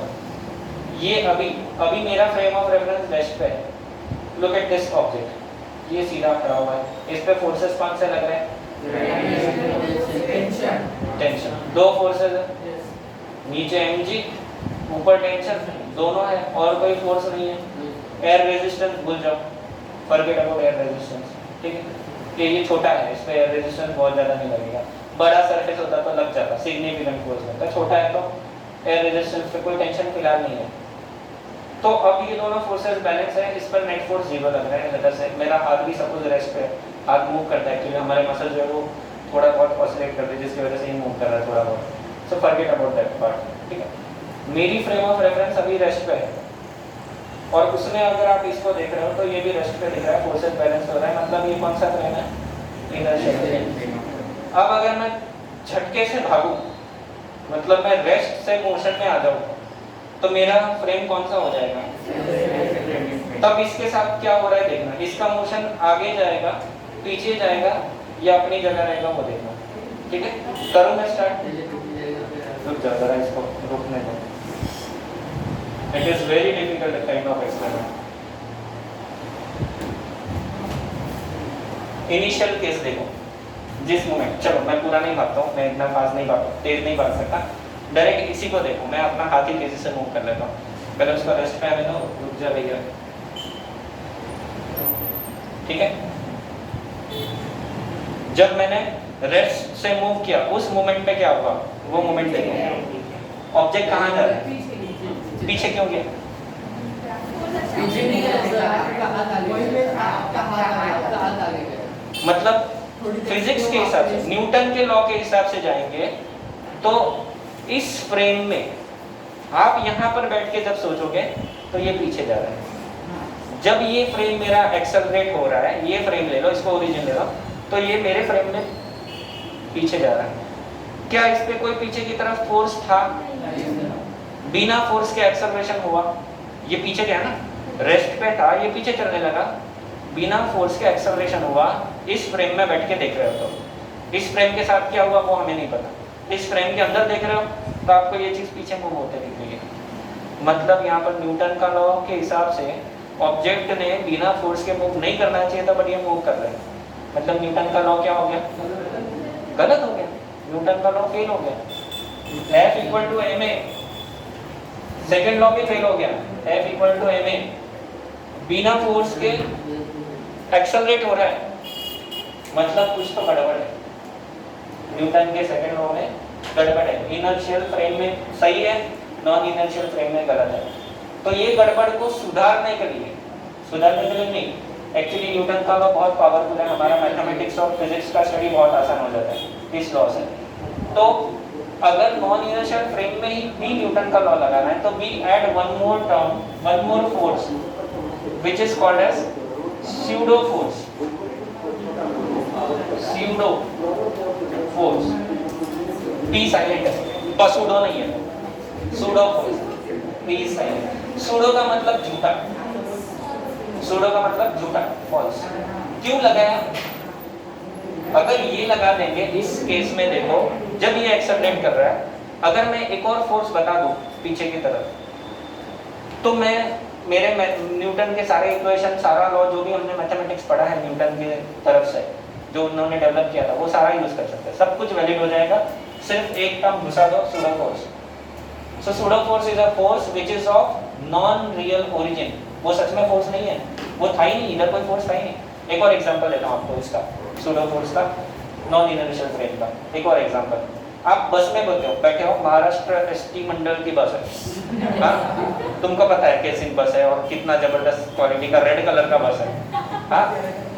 ये अभी मेरा फ्रेम ऑफ रेफरेंस वेस्ट पे है। लुक एट दिस ऑब्जेक्ट, ये सीधा खड़ा हुआ है, इस पे फोर्सेस कौन से लग रहे हैं, टेंशन। दो फोर्सेस है, नीचे mg, ऊपर टेंशन, दोनों है, और कोई फोर्स नहीं है। एयर रेजिस्टेंस भूल जाओ, फॉरगेट अबाउट एयर रेजिस्टेंस, ठीक है। ये छोटा है, इस पे एयर रेजिस्टेंस बहुत ज़्यादा नहीं लगेगा। बड़ा सरफेस होता तो लग जाता, सिग्निफिकेंट फोर्स लगता है। छोटा है तो एयर रेजिस्टेंस पे कोई टेंशन फिलहाल नहीं है। तो अब ये दोनों फोर्सेस बैलेंस है, इस पर नेट फोर्स 0 लग रहा है। लेटर से मेरा हाथ भी सपोज रेस्ट पे है, हाथ मूव करता है क्योंकि हमारे मसल जो है वो थोड़ा बहुत ऑसिलेट करते हैं, जिसकी वजह से ये मूव कर रहा है थोड़ा बहुत। So forget about that part, ठीक है। मेरी फ्रेम ऑफ रेफरेंस अभी रेस्ट पे है, और उसमें अगर आप इसको देख रहे हो तो ये भी रेस्ट पे दिख रहा है, फोर्सेस बैलेंस हो रहा है, मतलब ये कौन सा फ्रेम है, इनर्शियल। अब अगर मैं झटके से भागूं, मतलब मैं रेस्ट से मोशन में आ जाऊं, तो मेरा फ्रेम कौन सा हो जाएगा? तब इसके साथ क्या हो रहा है देखना, इसका मोशन आगे जाएगा, पीछे जाएगा या अपनी जगह रहेगा वो देखना। ठीक है, करूँ मैं स्टार्ट? रुक जाओ जरा, इसको रुकने दो। It is very difficult kind of experiment. Initial case देखो, जिस मोमेंट, चलो मैं पूरा नहीं भागता हूँ, मैं इतना फास्ट नहीं भागता, तेज नहीं भाग सकता, डायरेक्ट इसी को देखो, मैं अपना हाथ ही तेजी से मूव कर लेता हूँ। पहले उसका रेस्ट पे आने दो, रुक जा भैया। ठीक है, जब मैंने रेस्ट से मूव किया उस मोमेंट पे क्या हुआ, वो मोमेंट देखो। ऑब्जेक्ट कहाँ जा रहा है? पीछे क्यों गया? मतलब फिजिक्स के हिसाब से, न्यूटन के लॉ के हिसाब से जाएंगे तो इस फ्रेम में आप यहाँ पर बैठ के जब सोचोगे तो ये पीछे जा रहा है। जब ये फ्रेम मेरा एक्सेलरेट हो रहा है, ये फ्रेम ले लो, इसको ओरिजिन ले लो, तो ये मेरे फ्रेम में पीछे जा रहा है। क्या इस पे कोई पीछे की तरफ फोर्स था? बिना फोर्स के एक्सेलरेशन हुआ, ये पीछे गया ना, रेस्ट पे था, ये पीछे चलने लगा, बिना फोर्स के एक्सेलरेशन हुआ। इस फ्रेम में बैठ के देख रहे हो तो इस फ्रेम के साथ क्या हुआ वो हमें नहीं पता, इस फ्रेम के अंदर देख रहे हो तो आपको ये चीज पीछे मूव होते दिख रही है। मतलब यहाँ पर न्यूटन का लॉ के हिसाब से ऑब्जेक्ट ने बिना फोर्स के मूव नहीं करना चाहिए था, बट ये मूव कर रहे हैं। मतलब न्यूटन का लॉ क्या हो गया? गलत हो गया, न्यूटन का लॉ फेल हो गया। F equal to ma, second law भी फेल हो गया। F इक्वल टू ma, बिना फोर्स के एक्सेलरेट हो रहा है, मतलब कुछ तो गड़बड़ है। न्यूटन के सेकेंड लॉ में गड़बड़ है, इनर्शियल फ्रेम में सही है, नॉन इनर्शियल फ्रेम में गलत है। तो ये गड़बड़ को सुधारने के लिए नहीं, एक्चुअली न्यूटन का लॉ बहुत पावरफुल है, हमारा मैथमेटिक्स और फिजिक्स का स्टडी बहुत आसान हो जाता है इस लॉ से। तो अगर नॉन इनर्शियल फ्रेम में ही भी न्यूटन का लॉ लगाना है तो we add one more term, one more force which is called as pseudo force. Pseudo force, P silent है, पसूडो नहीं है, pseudo force, P silent. Pseudo का मतलब झूठा, सूडो का मतलब झूठा, फॉल्स। क्यों लगाया? अगर ये लगा देंगे इस केस में, देखो जब ये एक्सेलरेट कर रहा है, अगर मैं एक और फोर्स बता दूं पीछे की तरफ, तो मैं मेरे न्यूटन के सारे इक्वेशन, सारा लॉ जो भी हमने मैथमेटिक्स पढ़ा है न्यूटन के तरफ से, जो उन्होंने डेवलप किया था, वो सारा यूज कर सकते हैं, सब कुछ वैलिड हो जाएगा। सिर्फ एक टर्म घुसा दो, pseudo force. So pseudo force is a force which is of non real origin. वो सच में फोर्स नहीं है, वो था ही नहीं, इधर कोई फोर्स था ही नहीं। एक और एग्जांपल देता हूं आपको इसका, सूडो फोर्स का, नॉन इनर्शियल फ्रेम का। एक और एग्जांपल, आप बस में बैठे हो, महाराष्ट्र एसटी मंडल की बस है, हाँ? तुमको पता है कैसी बस है और कितना जबरदस्त क्वालिटी का रेड कलर का बस है, हाँ?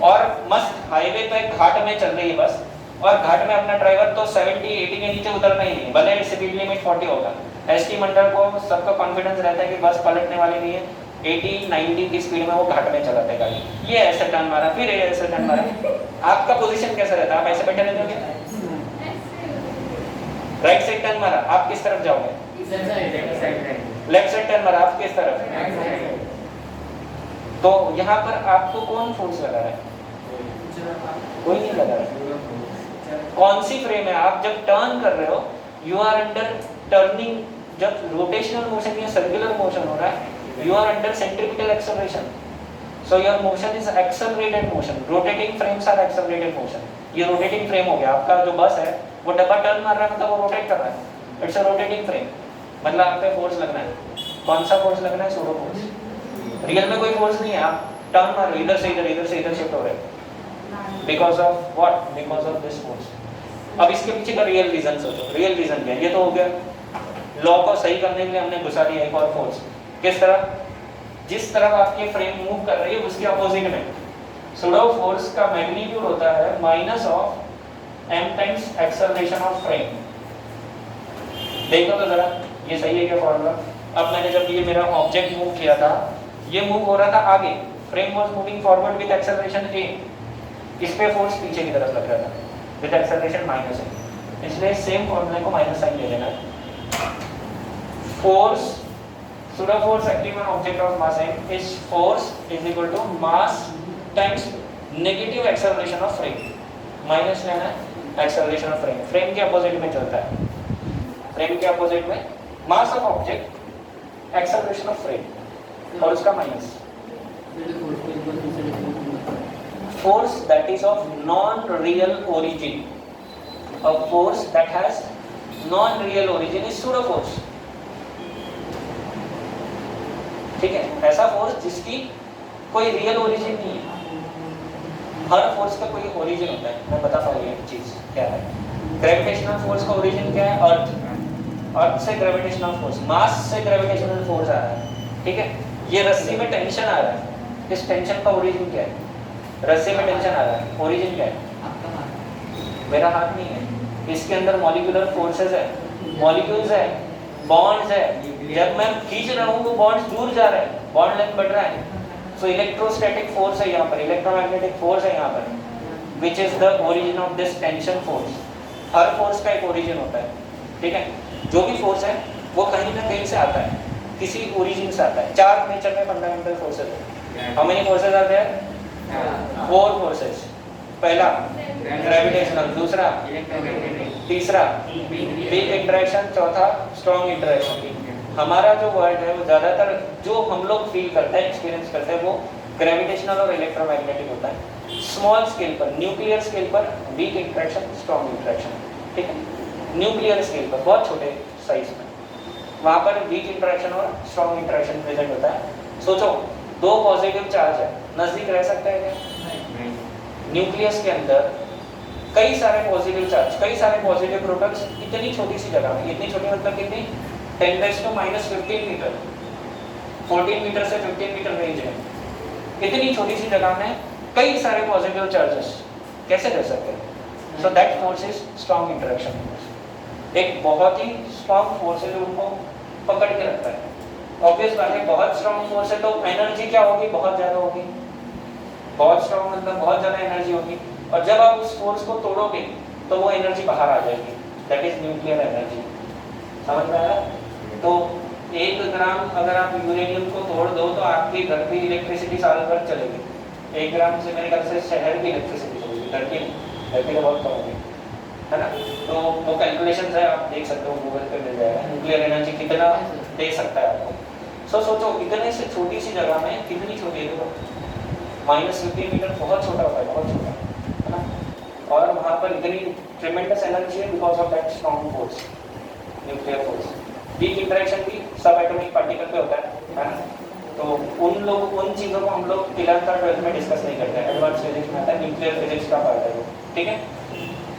और मस्त हाईवे पे घाट में चल रही है बस, और घाट में अपना ड्राइवर तो 70-80 के नीचे उतरना ही नहीं, भले स्पीड लिमिट 40 होगा। एसटी मंडल को सबका कॉन्फिडेंस रहता है कि बस पलटने वाली नहीं है, 80-90 की स्पीड में वो घाट में चलाते गाड़ी। ये ऐसे टर्न मारा, फिर ये ऐसे टर्न मारा। आपका पोजीशन कैसा रहता है? आप ऐसे बैठे रहते हो? राइट साइड टर्न मारा, आप किस तरफ जाओगे? लेफ्ट साइड टर्न मारा, आप किस तरफ? तो यहाँ पर आपको कौन फोर्स लगा रहा है? कोई नहीं लगा रहा है। कौन सी फ्रेम है? आप जब टर्न कर रहे हो, यू आर अंडर टर्निंग, जब रोटेशनल मोशन या सर्कुलर मोशन हो रहा है, you are under centripetal acceleration, so your motion is accelerated motion. Rotating frames are accelerated motion. ये rotating frame हो गया आपका, जो बस है वो डब्बा टर्न मार रहा है, मतलब वो रोटेट कर रहा है, इट्स अ रोटेटिंग फ्रेम। मतलब आप पे फोर्स लगना है, कौन सा फोर्स लगना है? Pseudo force. रियल में कोई फोर्स नहीं है, आप टर्न मार रहे हो, इधर से इधर, इधर से इधर शिफ्ट हो रहे हो, because of what? Because of this force. अब इसके पीछे का रियल रीजन सोचो, रियल रीजन क्या है? ये तो हो गया, लॉ को सही करने के लिए हमने घुसा दिया एक और फोर्स। किस तरह? जिस तरफ आपकी फ्रेम मूव कर रही है उसके अपोजिट में। सूडो फोर्स का मैग्नीट्यूड होता है minus of m times acceleration of frame. देखो तो जरा, ये सही है क्या फॉर्मूला? अब मैंने जब ये मेरा ऑब्जेक्ट मूव किया था, ये मूव हो रहा था आगे, frame was moving forward with acceleration a, इस पे फोर्स पीछे की तरफ लग रहा था विद एक्सेलरेशन माइनस a, इसलिए सेम फॉर्मूले को माइनस साइन ले लेना है। Force pseudo force acting on object of mass m is force is equal to mass times negative acceleration of frame. Minus लेना है acceleration of frame. फ्रेम के opposite में चलता है, फ्रेम के अपोजिट में mass of object, acceleration of frame और उसका minus. Force that is of non-real origin. A force that has non-real origin is pseudo force. ठीक है, ऐसा फोर्स जिसकी कोई रियल ओरिजिन नहीं है. हर फोर्स का कोई ओरिजिन होता है. मैं बता पाऊँ ये चीज क्या है. ग्रेविटेशनल फोर्स का ओरिजिन क्या है? अर्थ. अर्थ से ग्रेविटेशनल फोर्स, मास से ग्रेविटेशनल फोर्स आ रहा है. ठीक है, ये रस्सी में टेंशन आ रहा है, इस टेंशन का ओरिजिन क्या है? रस्सी में टेंशन आ रहा है, ओरिजिन क्या है? मेरा हाथ नहीं है. इसके अंदर मॉलिक्यूलर फोर्सेस है, मॉलिक्यूल्स है, बॉन्ड्स है. जब मैं खींच रहा हूँ वो बॉन्ड्स दूर जा रहे हैं, बॉन्ड लेंथ बढ़ रहा है. सो इलेक्ट्रोस्टैटिक फोर्स है यहाँ पर, इलेक्ट्रोमैग्नेटिक फोर्स है यहाँ पर, which is the origin of this tension force. Her force का एक ओरिजिन होता है. ठीक है, जो भी फोर्स है वो कहीं ना कहीं से आता है, किसी ओरिजिन से आता है. चार नेचर में फंडामेंटल फोर्सेस है. How many forces are there? 4 forces. पहला ग्रेविटेशनल, दूसरा तीसरा वीक इंटरेक्शन, चौथा स्ट्रॉन्ग इंटरेक्शन. हमारा जो वर्ल्ड है वो ज़्यादातर जो हम लोग फील करते हैं, एक्सपीरियंस करते हैं, वो ग्रेविटेशनल और इलेक्ट्रोमैग्नेटिक होता है. स्मॉल स्केल पर, न्यूक्लियर स्केल पर वीक इंटरेक्शन, स्ट्रॉन्ग इंटरेक्शन. ठीक है, न्यूक्लियर स्केल पर बहुत छोटे साइज में वहाँ पर वीक इंटरेक्शन और स्ट्रॉन्ग इंटरेक्शन प्रेजेंट होता है. सोचो, 2 पॉजिटिव चार्ज है, नज़दीक रह सकता है क्या? न्यूक्लियस के अंदर कई सारे पॉजिटिव चार्ज, कई सारे पॉजिटिव प्रोटॉन्स इतनी छोटी सी जगह में, इतनी छोटी मतलब कितनी? 10⁻⁻15 मीटर, 14 मीटर से 15 मीटर रेंज है. इतनी छोटी सी जगह में कई सारे पॉजिटिव चार्जेस कैसे रह सकते हैं? So that force is strong interaction force. एक बहुत ही स्ट्रॉन्ग फोर्स है जो उनको पकड़ के रखता है. ऑब्वियस बात है, बहुत स्ट्रॉन्ग फोर्स है तो एनर्जी क्या होगी? बहुत ज़्यादा होगी. बहुत स्ट्रॉन्ग मतलब बहुत ज़्यादा एनर्जी होगी. और जब आप उस फोर्स को तोड़ोगे तो वो एनर्जी बाहर आ जाएगी. That is nuclear energy. समझ में आया? तो 1 ग्राम अगर आप यूरेनियम को तोड़ दो तो आपके घर की इलेक्ट्रिसिटी साल भर चलेगी. 1 ग्राम से मेरे ख्याल से शहर की इलेक्ट्रिसिटी चलेगी, धरती तो बहुत कम होगी, है ना. तो वो कैलकुलेशन है, आप देख सकते हो, गूगल पे मिल जाएगा. न्यूक्लियर एनर्जी कितना दे सकता है आपको. सोचो इतने से छोटी सी जगह में कितनी छोटी है, -15 मीटर बहुत छोटा होता है, बहुत छोटा, है ना. और वहाँ पर इतनी ट्रेमेंडस एनर्जी है because of that strong force, nuclear force. Weak interaction भी सब एटॉमिक पार्टिकल पे होता है ना. तो उन चीज़ों को हम लोग 11th और 12th में डिस्कस नहीं करते हैं. एडवांस फिजिक्स में आता है, न्यूक्लियर फिजिक्स का पार्ट है वो. ठीक है,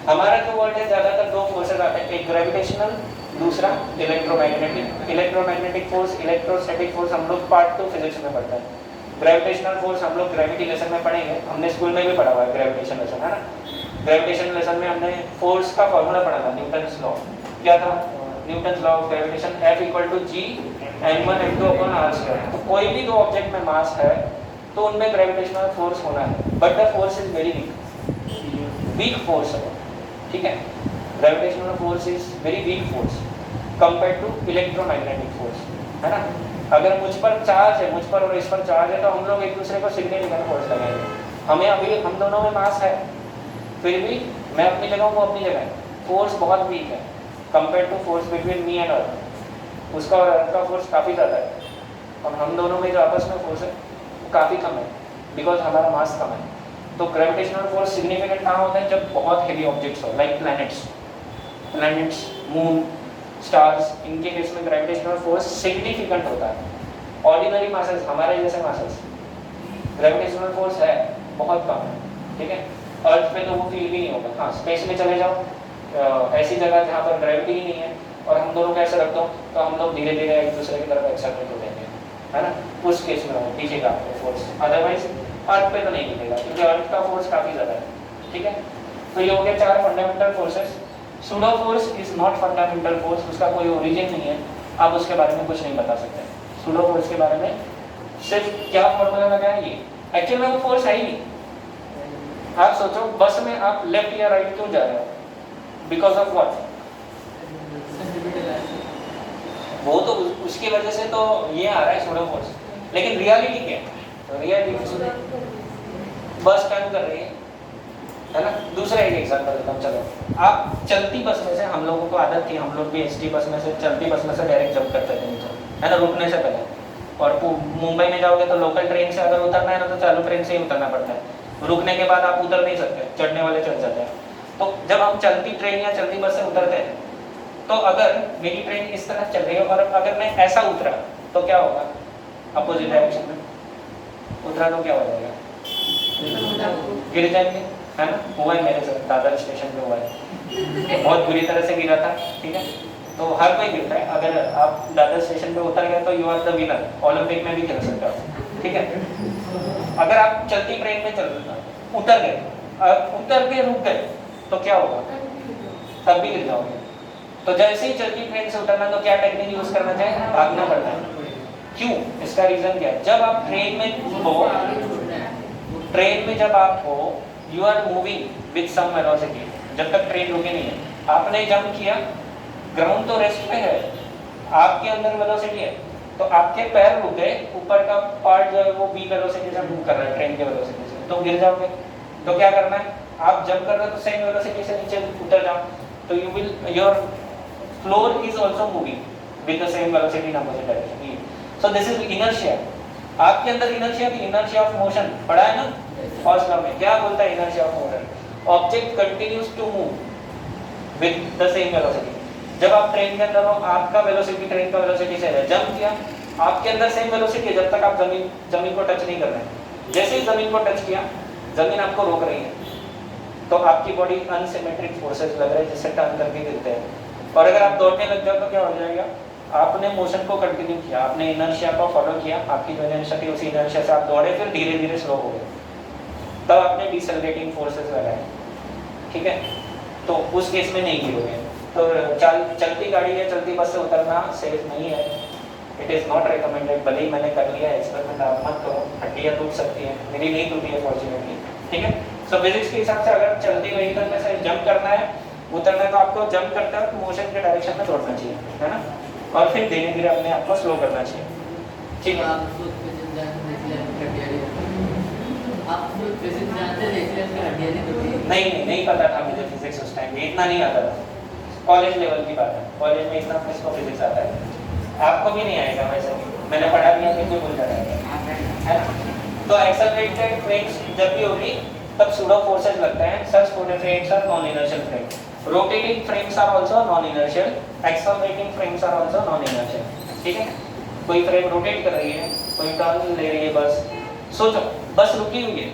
हमारा जो वर्ल्ड है ज़्यादातर 2 फोर्सेज आते हैं, एक ग्रेविटेशनल, दूसरा electromagnetic. Electromagnetic force, electrostatic force हम लोग पार्ट 2 फिजिक्स में पढ़ते हैं. ग्रेविटेशनल फोर्स हम लोग ग्रेविटी लेसन में पढ़ेंगे, हमने स्कूल में भी पढ़ा हुआ है ग्रेविटेशन लेसन, है ना. ग्रेविटेशन लेसन में हमने फोर्स का फॉर्मूला पढ़ा था, न्यूटन्स लॉ. क्या था? Newton's law of gravitation, F = G m1m2/r². तो कोई भी 2 ऑब्जेक्ट में मास है तो उनमें ग्रेविटेशनल फोर्स होना है, but the force is very weak force है. ठीक है, gravitational force is very weak force compare to electromagnetic force, है ना. अगर मुझ पर चार्ज है, मुझ पर और इस पर चार्ज है, तो हम लोग एक दूसरे को सिग्निफिकेंट फोर्स लगाएंगे. हमें अभी हम दोनों में मास है, फिर भी मैं अपनी जगह हूँ, वो अपनी जगह है. फोर्स बहुत वीक है compare to force between me and earth. उसका और अर्थ का फोर्स काफ़ी ज़्यादा है, और हम दोनों में जो आपस में फोर्स है वो काफ़ी कम है बिकॉज हमारा मास कम है. तो ग्रेविटेशनल फोर्स सिग्निफिकेंट कहाँ होता है? जब बहुत हेवी ऑब्जेक्ट्स हो, लाइक प्लैनेट्स, मून, स्टार्स. इनके केस में ग्रेविटेशनल फोर्स सिग्निफिकेंट होता है. ऑर्डिनरी मासेस, हमारे जैसे मासेस, ग्रेविटेशनल फोर्स है बहुत कम है. ठीक है, अर्थ पे तो वो फील भी नहीं होगा. हाँ, स्पेस में चले जाओ, ऐसी जगह जहाँ पर ग्रेविटी ही नहीं है और हम दोनों को ऐसे रख दो तो हम लोग धीरे धीरे एक दूसरे की तरफ एक्सेलरेट हो जाएंगे, है ना. उस केस में दिखेगा आपको फोर्स, अदरवाइज अर्थ पे तो नहीं दिखेगा क्योंकि अर्थ का फोर्स काफ़ी ज़्यादा है. ठीक है, तो ये हो गया 4 fundamental forces. Pseudo force is not fundamental force, उसका कोई ओरिजिन नहीं है, आप उसके बारे में कुछ नहीं बता सकते. सूडो फोर्स के बारे में सिर्फ क्या फॉर्मूला लगाया, ये एक्चुअल में वो फोर्स है ही नहीं. आप सोचो, बस में आप लेफ्ट या राइट क्यों जा रहे हो? Because of what? वो तो उसकी वजह से तो ये आ रहा है सूडो फोर्स, लेकिन रियलिटी क्या है? तो रियलिटी बस टर्न कर रही है ना। दूसरा एक एग्जांपल देता हूँ, चलो आप चलती बस में से, हम लोगों को आदत थी, हम लोग भी एसटी बस में से, चलती बस में से डायरेक्ट जंप करते थे नीचे, है ना, रुकने से पहले। और मुंबई में जाओगे तो लोकल ट्रेन से अगर उतरना है ना तो चालू ट्रेन से ही उतरना पड़ता है, रुकने के बाद आप उतर नहीं सकते, चढ़ने वाले चढ़ जाते हैं। तो जब हम चलती ट्रेन या चलती बस से उतरते हैं, तो अगर मेरी ट्रेन इस तरह चल रही है और अगर मैं ऐसा उतरा तो क्या होगा? अपोजिट डायरेक्शन में उतरा तो क्या हो जाएगा? गिर जाएंगे, है ना। हुआ है मेरे साथ, दादर स्टेशन पे हुआ है, बहुत बुरी तरह से गिरा था, ठीक है। तो हर कोई गिरता है, अगर आप दादर स्टेशन पे उतर गए तो you are the winner, Olympic में भी खेल सकते हो, ठीक है। अगर आप चलती ट्रेन में उतर गए, उतर के रुक गए तो क्या होगा? तब भी गिर जाओगे। तो जैसे ही चलती ट्रेन से उतरना तो क्या टेक्निक यूज करना चाहिए? भागना पड़ता है। क्यों? इसका रीजन क्या है? जब आप ट्रेन में हो, ट्रेन में जब आप हो, you are moving with some velocity, जब तक ट्रेन रुके नहीं है, आपने जंप किया, ग्राउंड तो रेस्ट पे है, आपके अंदर वेलोसिटी है, तो आपके पैर रुक गए, ऊपर का पार्ट जो है वो बी वेलोसिटी से मूव कर रहा है, ट्रेन के वेलोसिटी से, तो गिर जाओगे। तो क्या करना है? आप जंप कर रहे हो तो सेम वेलोसिटी से नीचे उतर जाओ, तो you will, your floor is also moving with the same velocity in opposite direction. So this is inertia. आपके अंदर इनर्शिया भी, इनर्शिया ऑफ मोशन पढ़ा है ना फर्स्ट लॉ में, क्या बोलता है inertia of motion? Object continues to move with the same velocity. जब आप ट्रेन के अंदर हो, आपका वेलोसिटी ट्रेन का वेलोसिटी से है, जंप किया, आपके अंदर सेम वेलोसिटी है जब तक आप जमीन को टच नहीं कर रहे हैं। जैसे ही जमीन को टच किया, जमीन आपको रोक रही है, तो आपकी बॉडी अनसिमेट्रिक फोर्सेस लग रहे हैं जिससे टर्न करके गिरते हैं। और अगर आप दौड़ने लग जाओ तो क्या हो जाएगा? आपने मोशन को कंटिन्यू किया, आपने इनर्शिया को फॉलो किया, आपकी जो इनर्शिया थी उसी इनर्शिया से आप दौड़े, फिर धीरे धीरे स्लो हो गए, तब आपने डिसेलरेटिंग फोर्सेस लगाए, ठीक है। तो उस केस में नहीं गिरोगे। तो चलती गाड़ी या चलती बस से उतरना सेफ नहीं है, इट इज़ नॉट रिकमेंडेड। भले ही मैंने कर लिया एक्सपेरिमेंट, आप मत करो, हड्डियाँ टूट सकती हैं, मेरी नहीं टूटी है फॉर्चुनेटली, ठीक है। सो फिजिक्स के हिसाब से अगर चलती व्हीकल में से जंप करना है, उतरना है, तो आपको जंप करते वक्त मोशन के डायरेक्शन में दौड़ना चाहिए, है ना, और फिर धीरे धीरे अपने आप को स्लो करना चाहिए, ठीक है। आप फिजिक्स जानते थे इसलिए आपकी हड्डियाँ नहीं टूटी? नहीं पता था मुझे फिजिक्स उस टाइम में, इतना नहीं आता था, कॉलेज लेवल की बात है, कॉलेज में इतना किसको फिजिक्स आता है? आपको भी नहीं आएगा, वैसे मैंने पढ़ा दिया फिर कोई भूल जाएगा, है ना। तो एक्सेलरेटेड फ्रेम्स जब भी होगी तब सूडो फोर्सेस लगते हैं। Such frames are non inertial frame, rotating frames are also non inertial, accelerating frames are also non inertial, ठीक है। कोई फ्रेम रोटेट कर रही है, कोई टर्न ले रही है, बस सोचो बस रुकी हुई है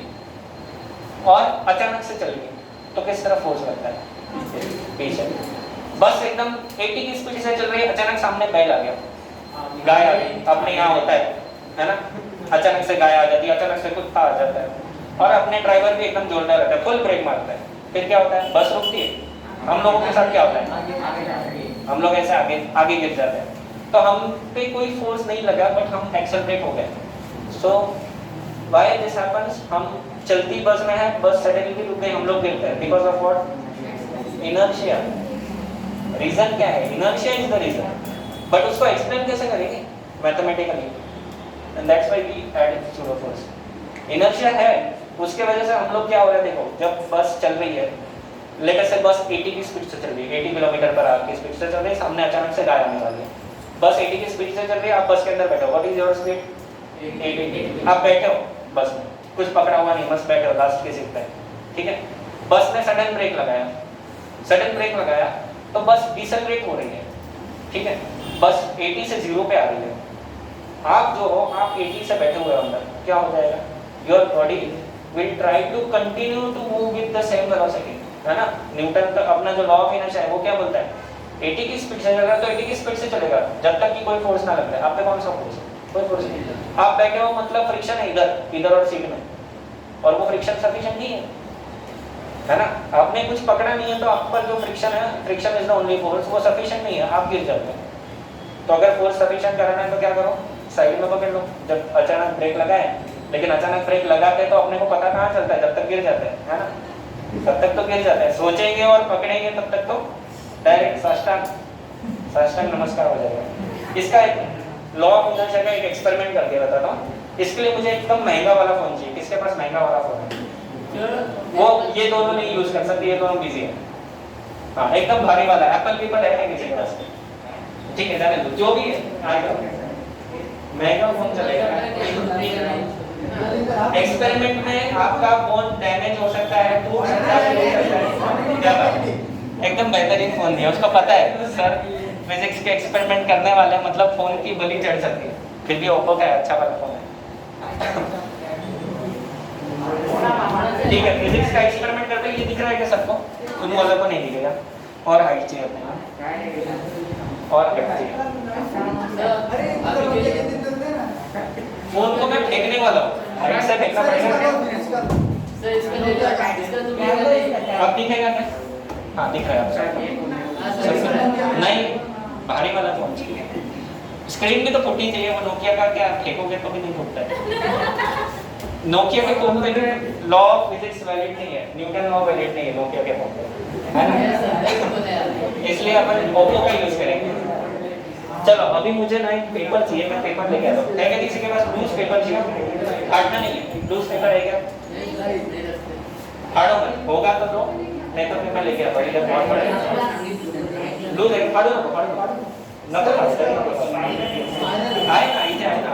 और अचानक से चल गई, तो किस तरह फोर्स लगता है? पीछे। बस एकदम 80 की स्पीड से चल रही है, अचानक सामने बैल आ गया, गाय आ गई, अपने यहाँ होता है ना, अचानक से गाय आ जाती है, अचानक से कुत्ता आ जाता है, और अपने ड्राइवर भी एकदम जोरदार रहता है, फुल ब्रेक मारता है, फिर क्या होता है? बस रुकती है। हम लोगों के साथ क्या होता है? हम लोग ऐसे आगे गिर जाते हैं। तो हम पे कोई फोर्स नहीं लगा, बट हम एक्सेलरेट हो गए। So why this happens? हम चलती बस में है, बस सडनली रुक गई, हम लोग गिरते हैं, because of what? Inertia. Reason क्या है? Inertia is the reason, but उसको एक्सप्लेन कैसे करेंगे? Mathematically, and that's why we add pseudo force. Inertia है, उसके वजह से हम लोग क्या हो रहा है, देखो जब बस चल रही है, लेट अस से बस 80 की स्पीड से चल रही है, 80 किलोमीटर पर आवर की स्पीड से चल रही है, सामने अचानक से गाय आने वाली है, बस 80 की स्पीड से चल रही है, आप बस के अंदर बैठे हो, व्हाट इज योर स्पीड? 80। आप बैठे हो बस में, कुछ पकड़ा हुआ नहीं, बस बैठे हो लास्ट की सीट पे, ठीक है। बस ने सडन ब्रेक लगाया, तो बस डिसेलरेट हो रही है, ठीक है, बस 80 से 0 पे आ रही है। आप जो हो, आप 80 से बैठे हुए हो अंदर, क्या हो जाएगा? Your body will try to continue to move with the same velocity, है ना। न्यूटन का अपना जो लॉ ऑफ इनर्शिया है वो क्या बोलता है? 80 की स्पीड से चल रहा है तो 80 की स्पीड से चलेगा जब तक कि कोई फोर्स ना लग जाए। आप पे कौन सा फोर्स? कोई फोर्स नहीं। आप बैठे हो मतलब फ्रिक्शन है इधर और सीट में, और वो फ्रिक्शन सफिशिएंट नहीं है ना। आपने कुछ पकड़ा नहीं है तो आप पर जो फ्रिक्शन है, friction is the only force, वो सफिशिएंट नहीं है, आप गिर जाते हैं। तो अगर फोर्स सफिशिएंट करना है तो क्या करो? साइड में पकड़ लो। जब अचानक ब्रेक लगाए, लेकिन अचानक ब्रेक लगाते तो अपने को पता कहाँ चलता है? जब तक गिर जाते हैं, है ना, तब तक तो गिर जाते हैं। सोचेंगे और पकड़ेंगे तब तक तो डायरेक्ट साष्टांग नमस्कार हो जाएगा। इसका लॉ ऑफ इनर्शिया का एक एक्सपेरिमेंट करके बताता हूँ। इसके लिए मुझे एकदम महंगा वाला फोन चाहिए। किसके पास महंगा वाला फोन है? वो ये दोनों नहीं यूज कर सकते, ये दोनों बिजी है। हाँ एकदम भारी वाला एप्पल पीपल है किसी के पास? ठीक है जाने दो, जो भी है आएगा महंगा फोन चलेगा। एक्सपेरिमेंट में आपका फोन डैमेज हो सकता है, टूट सकता है, क्या बात है? एकदम बेहतरीन फोन है, उसको पता है सर फिजिक्स के एक्सपेरिमेंट करने वाले, मतलब फोन की बलि चढ़ सकती है, फिर भी ओप्पो का है, अच्छा वाला फोन है। ठीक है फिजिक्स का एक्सपेरिमेंट करते ये दिख रहा है क्या सबको? उन वालों को नहीं दिखेगा। और हाइट चाहिए अपने, और हाइट चाहिए। फोन को मैं फेंकने वाला हूँ, हाइट से फेंकना पड़ेगा। अब दिखेगा क्या? हाँ दिख रहा है आपको। नहीं भारी वाला फोन चाहिए। स्क्रीन भी तो फूटनी चाहिए, वो नोकिया का क्या फेंकोगे तो भी नहीं फूटता है। नोकिया के फोन पे लॉ ऑफ फिजिक्स वैलिड नहीं है, न्यूटन लॉ वैलिड नहीं है नोकिया के फोन पे, है ना? इसलिए अपन ओप्पो का यूज करेंगे। चलो अभी मुझे ना एक पेपर चाहिए, मैं पेपर लेके आता हूँ। है क्या किसी के पास लूज पेपर चाहिए? फाड़ना नहीं है, लूज पेपर है क्या? फाड़ो मत, होगा तो दो, नहीं तो फिर मैं लेके आता हूँ। इधर बहुत बड़ा लूज है, फाड़ो ना, फाड़ो ना तो आए ना इधर आए ना।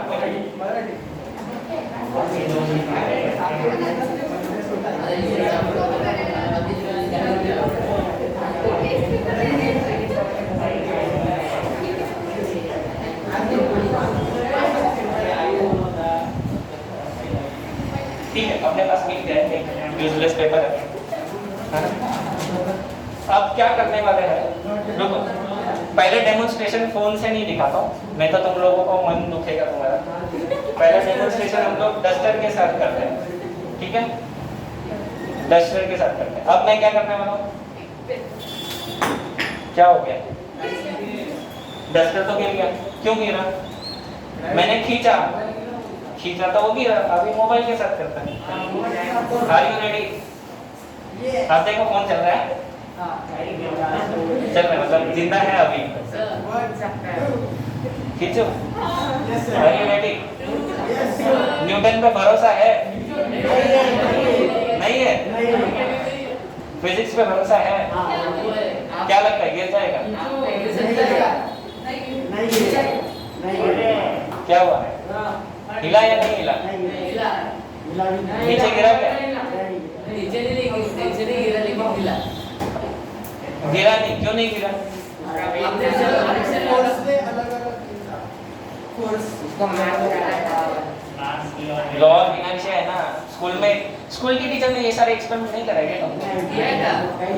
ठीक है अपने पास मिल गया एक यूजलेस पेपर है ना? अब क्या करने वाले हैं, रुको पहले डेमोन्स्ट्रेशन फोन से नहीं दिखाता हूँ, नहीं तो तुम लोगों को मन दुखेगा तुम्हारा। पहले डेमोन्स्ट्रेशन हम लोग डस्टर के साथ करते हैं, ठीक है? डस्टर के साथ करते हैं। अब मैं क्या करने वाला हूँ? क्या हो गया? डस्टर तो गिर गया, क्यों गिरा? मैंने खींचा तो वो गिरा। अभी मोबाइल के साथ करता है। Are you ready? आप देखो फोन चल रहा है, चल रहा है मतलब जिंदा है अभी। खींचो। Are you ready? न्यूटन पे भरोसा है? नहीं है? फिजिक्स पे भरोसा है? क्या लगता है गिर जाएगा? क्या हुआ? हिला या नहीं हिला? नीचे गिरा क्या? नीचे नहीं गिरा लेकिन हिला। गिरा नहीं, क्यों नहीं गिरा? लॉ ऑफ इनर्शिया है ना। स्कूल की टीचर ने ये सारे एक्सपेरिमेंट नहीं कराए तुमको?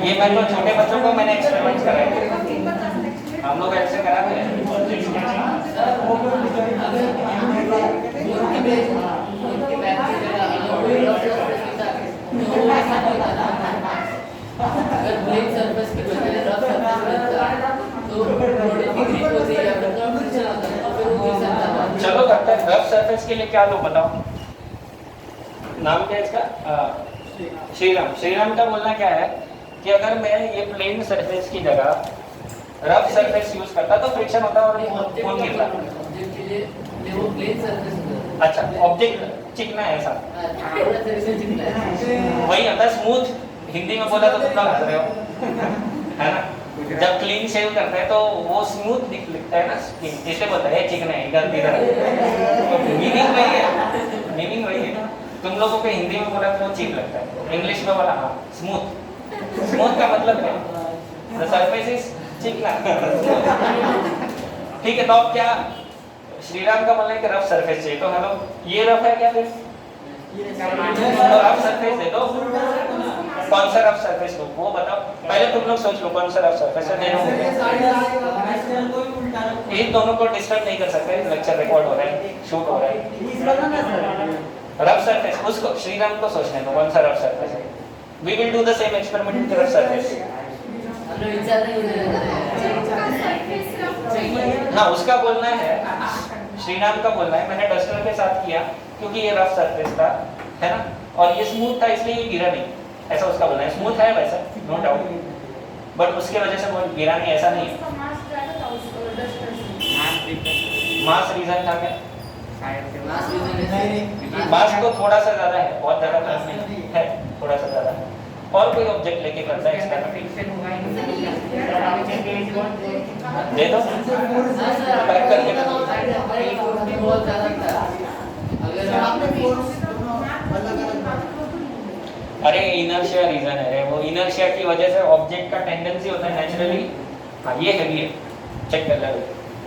ये मैं तो छोटे बच्चों को मैंने एक्सपेरिमेंट कराए, हम लोग ऐसे कराते हैं। अगर प्लेन सरफेस की बजाय रफ सरफेस बनता तो थोड़ी ग्रिप होती है या फिर कंप्रेशन होता है तो फिर वो गिर सकता है। चलो करते हैं रफ सरफेस के लिए क्या लो बताओ, नाम क्या है इसका? श्रीराम का बोलना क्या है कि अगर मैं ये प्लेन सरफेस की जगह रफ सरफेस यूज करता तो फ्रिक्शन होता और फोन गिरता। ऑब्जेक्ट के लिए वो प्लेन सरफेस अच्छा ऑब्जेक्ट चिकना है ऐसा, थोड़ा सा इससे चिकना है। वही आता स्मूथ। हिंदी में बोला तो तुम लोग हंस रहे हो, है ना? जब क्लीन शेव करते हैं तो वो स्मूथ दिखता है ना, जैसे बोलता है चिकना है इधर इधर। मीनिंग वही है, मीनिंग वही है। तुम लोगों को हिंदी में बोला तो वो चीप लगता है, इंग्लिश में बोला हाँ स्मूथ। स्मूथ का मतलब है द सरफेस इज चिकना। ठीक है तो अब क्या श्रीराम का बोलना है कि रफ सरफेस चाहिए, तो हेलो ये रफ है क्या फिर? तो रफ सरफेस दे दो। कौन सा रफ सरफेस दो वो बताओ पहले, तुम लोग सोच लो कौन सा रफ सरफेस है। इन दोनों को डिस्टर्ब नहीं कर सकते, लेक्चर रिकॉर्ड हो रहा है, शूट हो रहा है। रफ सरफेस उसको श्रीराम को सोचने दो कौन सा रफ सरफेस है। We will do the same experiment with rough surface. हमने विचार नहीं किया। हाँ उसका बोलना है, श्रीराम का बोलना है मैंने डस्टर के साथ किया क्योंकि ये रफ सरफेस था, है ना? और ये स्मूथ था इसलिए ये गिरा नहीं, ऐसा उसका बोलना है। स्मूथ है वैसा नो डाउट, बट उसके वजह से वो गिरा नहीं, ऐसा नहीं है। मास रीजन था क्या? मास रीजन है। मास तो थोड़ा सा ज्यादा है, बहुत ज्यादा मास नहीं है, थोड़ा सा ज्यादा है। और कोई ऑब्जेक्ट लेके करता है एक्सपेरिमेंट? दे दो हाँ सर, पैक करके दो। बहुत ज़्यादा था। अगर अरे इनर्शिया रीजन है, वो इनर्शिया की वजह से ऑब्जेक्ट का टेंडेंसी होता है नेचुरली। हाँ ये हैवी है, चेक कर लो,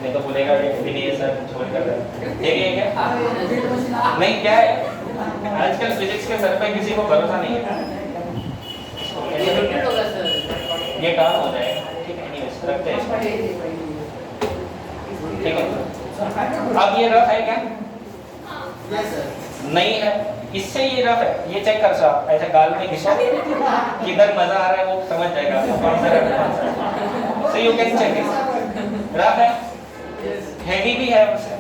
नहीं तो बोलेगा कि भी नहीं है सर, छोड़ कर रहा है। ये है क्या? नहीं क्या है, आजकल फिजिक्स के सर पे किसी को भरोसा नहीं है। ये रोटेट होगा सर। ये काम हो जाएगा, ठीक है, एनीवेज रखते हैं इसको, ठीक है। अब ये रफ है क्या? Yes sir. नहीं है, इससे ये रफ है, ये चेक कर सो आप, ऐसे गाल में घिसो, किधर मजा आ रहा है वो समझ जाएगा आपको कौन सा रफ है कौन सा। So you can check it, rough है, हेवी भी है उससे,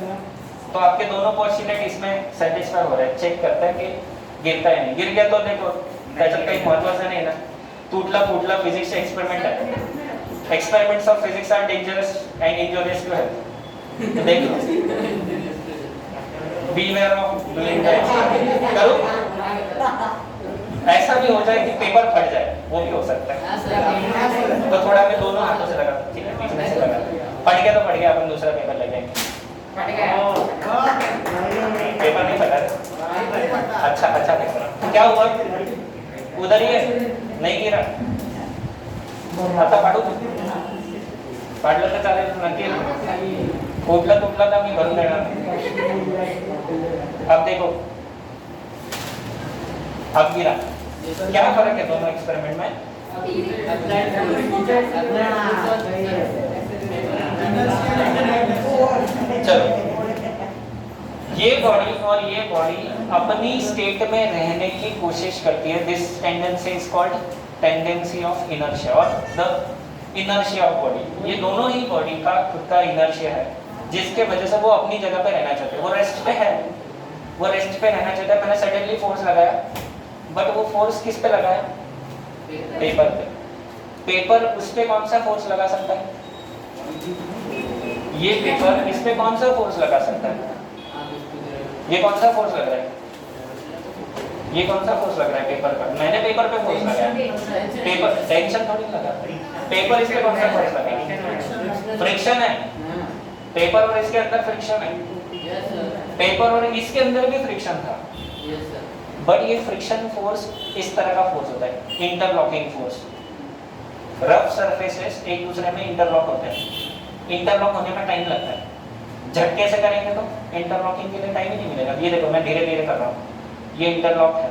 तो आपके दोनों पोस्टुलेट इसमें सेटिस्फाई हो रहे हैं। चेक करते हैं कि गिरता है नहीं, गिर गया तो देखो त्याच्यात काही महत्त्वाचं नाही ना, तुटला फुटला फिजिक्स एक्सपेरिमेंट है, experiments of physics are dangerous and injurious to health. देख लो, बीवेयर ऑफ डूइंग दैट, करो ऐसा भी हो जाए कि पेपर फट जाए, वो भी हो सकता है। हाँ सर। तो थोड़ा मैं दोनों हाथों से लगा, ठीक है, बीच में से लगा, फट गया तो फट गया, अपन दूसरा पेपर लगाएंगे। पेपर नहीं फटा, अच्छा अच्छा पेपर, क्या हुआ? उधर ही है, नहीं गिरा, आता पाडू पाडलं तर चालेल, नक्की फुटलं तुटलं तर मी भरून देणार। अब देखो, अब गिरा, क्या फर्क है दोनों एक्सपेरिमेंट में? चलो, ये बॉडी और ये बॉडी अपनी स्टेट में रहने की कोशिश करती है। This tendency is called tendency of inertia और द इनर्शिया ऑफ बॉडी। ये दोनों ही बॉडी का खुद का इनर्शिया है, जिसके वजह से वो अपनी जगह पे रहना चाहते हैं। वो रेस्ट पे है, वो रेस्ट पे रहना चाहता है। मैंने सडनली फोर्स लगाया, बट वो फोर्स किस पे लगाया? पेपर पे। पेपर उस पे कौन सा फोर्स लगा सकता है? ये पेपर इस पे कौन सा फोर्स लगा सकता है? ये कौन सा फोर्स लग रहा है? ये कौन सा फोर्स लग रहा है पेपर पर? मैंने पेपर पे फोर्स लगाया, पेपर टेंशन थोड़ी लगा, पेपर इस पे कौन सा फोर्स लगा? फ्रिक्शन है, पेपर और इसके अंदर फ्रिक्शन है, पेपर और इसके अंदर भी फ्रिक्शन था, बट ये फ्रिक्शन फोर्स इस तरह का फोर्स होता है, इंटरलॉकिंग फोर्स। रफ सरफेसेस एक दूसरे में इंटरलॉक होते हैं, इंटरलॉक होने में टाइम लगता है। झटके से करेंगे तो इंटरलॉकिंग के लिए टाइम ही नहीं मिलेगा। ये देखो मैं धीरे धीरे कर रहा हूँ, ये इंटरलॉक है,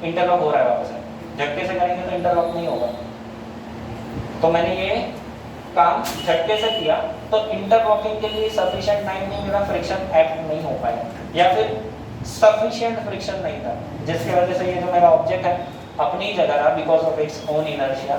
इंटरलॉक हो रहा है वापस से। झटके से करेंगे तो इंटरलॉक नहीं होगा। तो मैंने ये काम झटके से किया तो इंटरलॉकिंग के लिए सफिशिएंट टाइम नहीं मिला, फ्रिक्शन एक्ट नहीं हो पाया, या फिर सफिशिएंट फ्रिक्शन नहीं था, जिसकी वजह से ये जो मेरा ऑब्जेक्ट है अपनी जगह रहा because of its own inertia,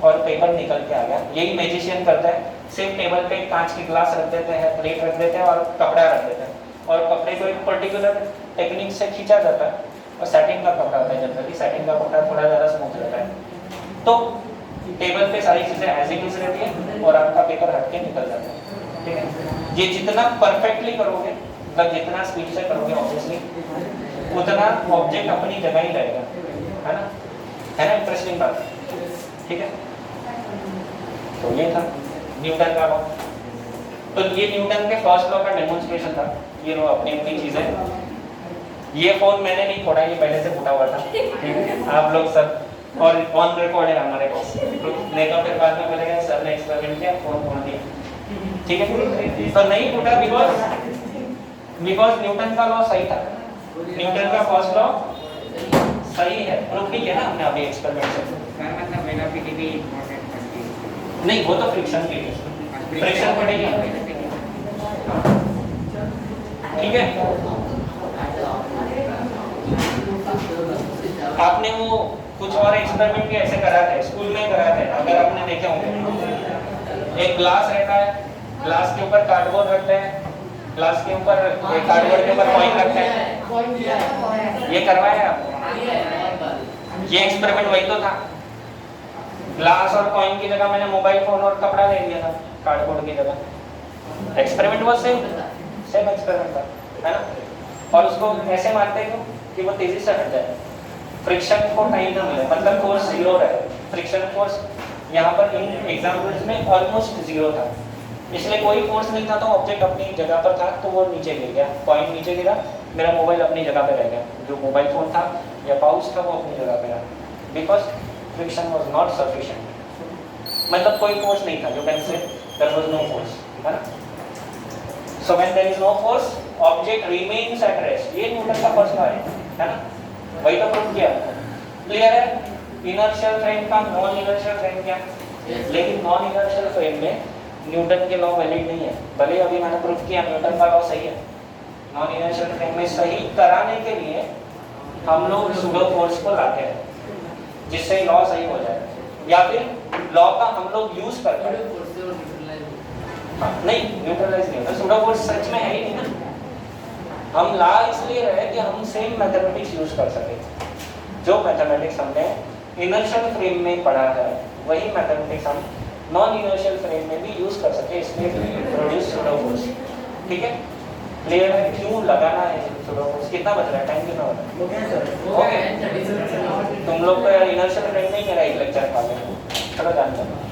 और पेपर निकल के आ गया। यही मैजिशियन करता है, सिर्फ टेबल पे कांच की ग्लास रख देते हैं, प्लेट रख देते हैं और कपड़ा रख देते हैं, और कपड़े को एक पर्टिकुलर टेक्निक से खींचा जाता है, और सेटिंग का कपड़ा होता है, जनरली सेटिंग का कपड़ा थोड़ा ज़्यादा स्मूथ रहता है, तो टेबल पे सारी चीज़ें एज इट इज रहती है और आपका पेपर हट के निकल जाता है। ठीक है, ये जितना परफेक्टली करोगे, मतलब जितना स्पीड से करोगे ऑब्वियसली, उतना ऑब्जेक्ट अपनी जगह ही रहेगा, है ना इंटरेस्टिंग बात। ठीक है, तो ये था न्यूटन का लॉ। तो ये न्यूटन के फर्स्ट लॉ का डेमोन्स्ट्रेशन था। ये लो अपनी अपनी चीजें। ये फोन मैंने नहीं फोड़ा, ये पहले से फूटा हुआ था, ठीक है, आप लोग सब, और ऑन रिकॉर्ड है हमारे पास, नहीं तो फिर बाद में बोलेगा सर ने एक्सपेरिमेंट किया, फोन फोड़ दिया। ठीक है, तो नहीं फूटा बिकॉज न्यूटन का लॉ सही था, न्यूटन का फर्स्ट लॉ सही है, प्रूफ नहीं किया ना हमने अभी एक्सपेरिमेंट से। नहीं, वो तो फ्रिक्शन के लिए, फ्रिक्शन पड़ेगी, ठीक है। आपने वो कुछ और एक्सपेरिमेंट भी ऐसे करा था, स्कूल में करा था, अगर आपने देखे होंगे। एक ग्लास रहता है, ग्लास के ऊपर कार्डबोर्ड रखते हैं, ग्लास के ऊपर कार्डबोर्ड के ऊपर कॉइन रखते हैं, ये करवाया आपको। ये एक्सपेरिमेंट वही तो था, ग्लास और कॉइन की जगह मैंने मोबाइल फोन और कपड़ा ले लिया था कार्डबोर्ड की जगह। Experiment was same, same experiment था, है ना? और उसको ऐसे मारते हैं कि वो तेजी से हट जाए, फ्रिक्शन को टाइम ना मिले, मतलब फोर्स जीरो रहे। फ्रिक्शन फोर्स यहाँ पर इन एग्जाम्पल्स में ऑलमोस्ट जीरो था, इसलिए कोई फोर्स नहीं था, तो ऑब्जेक्ट अपनी जगह पर था तो वो नीचे गिर गया, कॉइन नीचे गिरा, मेरा मोबाइल अपनी जगह पे रह गया, जो मोबाइल फोन था या पाउच था वो अपनी जगह पे रहा, because friction was not sufficient, मतलब कोई फोर्स नहीं था, जो can say there was no force, है ना? So when there is no force object remains at rest, ये न्यूटन का फर्स्ट लॉ है ना? वही तो प्रूव किया, क्लियर है? इनर्शियल फ्रेम का नॉन इनर्शियल फ्रेम क्या, लेकिन नॉन इनर्शियल फ्रेम में न्यूटन के लॉ वैलिड नहीं है, भले अभी मैंने प्रूव किया न्यूटन का लॉ सही है। नॉन इनर्शियल फ्रेम में सही कराने के लिए हम लोग सूडो फोर्स को लाते हैं, जिससे लॉ सही हो जाए, या फिर लॉ का हम लोग यूज करते हैं। नहीं, न्यूट्रलाइज नहीं होता, सूडो फोर्स सच में है ही नहीं ना। हम ला इसलिए रहे कि हम सेम मैथमेटिक्स यूज कर सके, जो मैथमेटिक्स हमने इनर्शियल फ्रेम में पढ़ा है वही मैथमेटिक्स हम नॉन इनर्शियल फ्रेम में भी यूज कर सके, इसलिए प्रोड्यूस सूडो फोर्स। ठीक है, क्लियर है? क्यों लगाना है सूडो फोर्स? कितना बच रहा है, टाइम कितना बच रहा ओके सर, है? तुम लोग तो यार इनर्शियल फ्रेम में ही मेरा एक लेक्चर खा गए, चलो जानते हैं।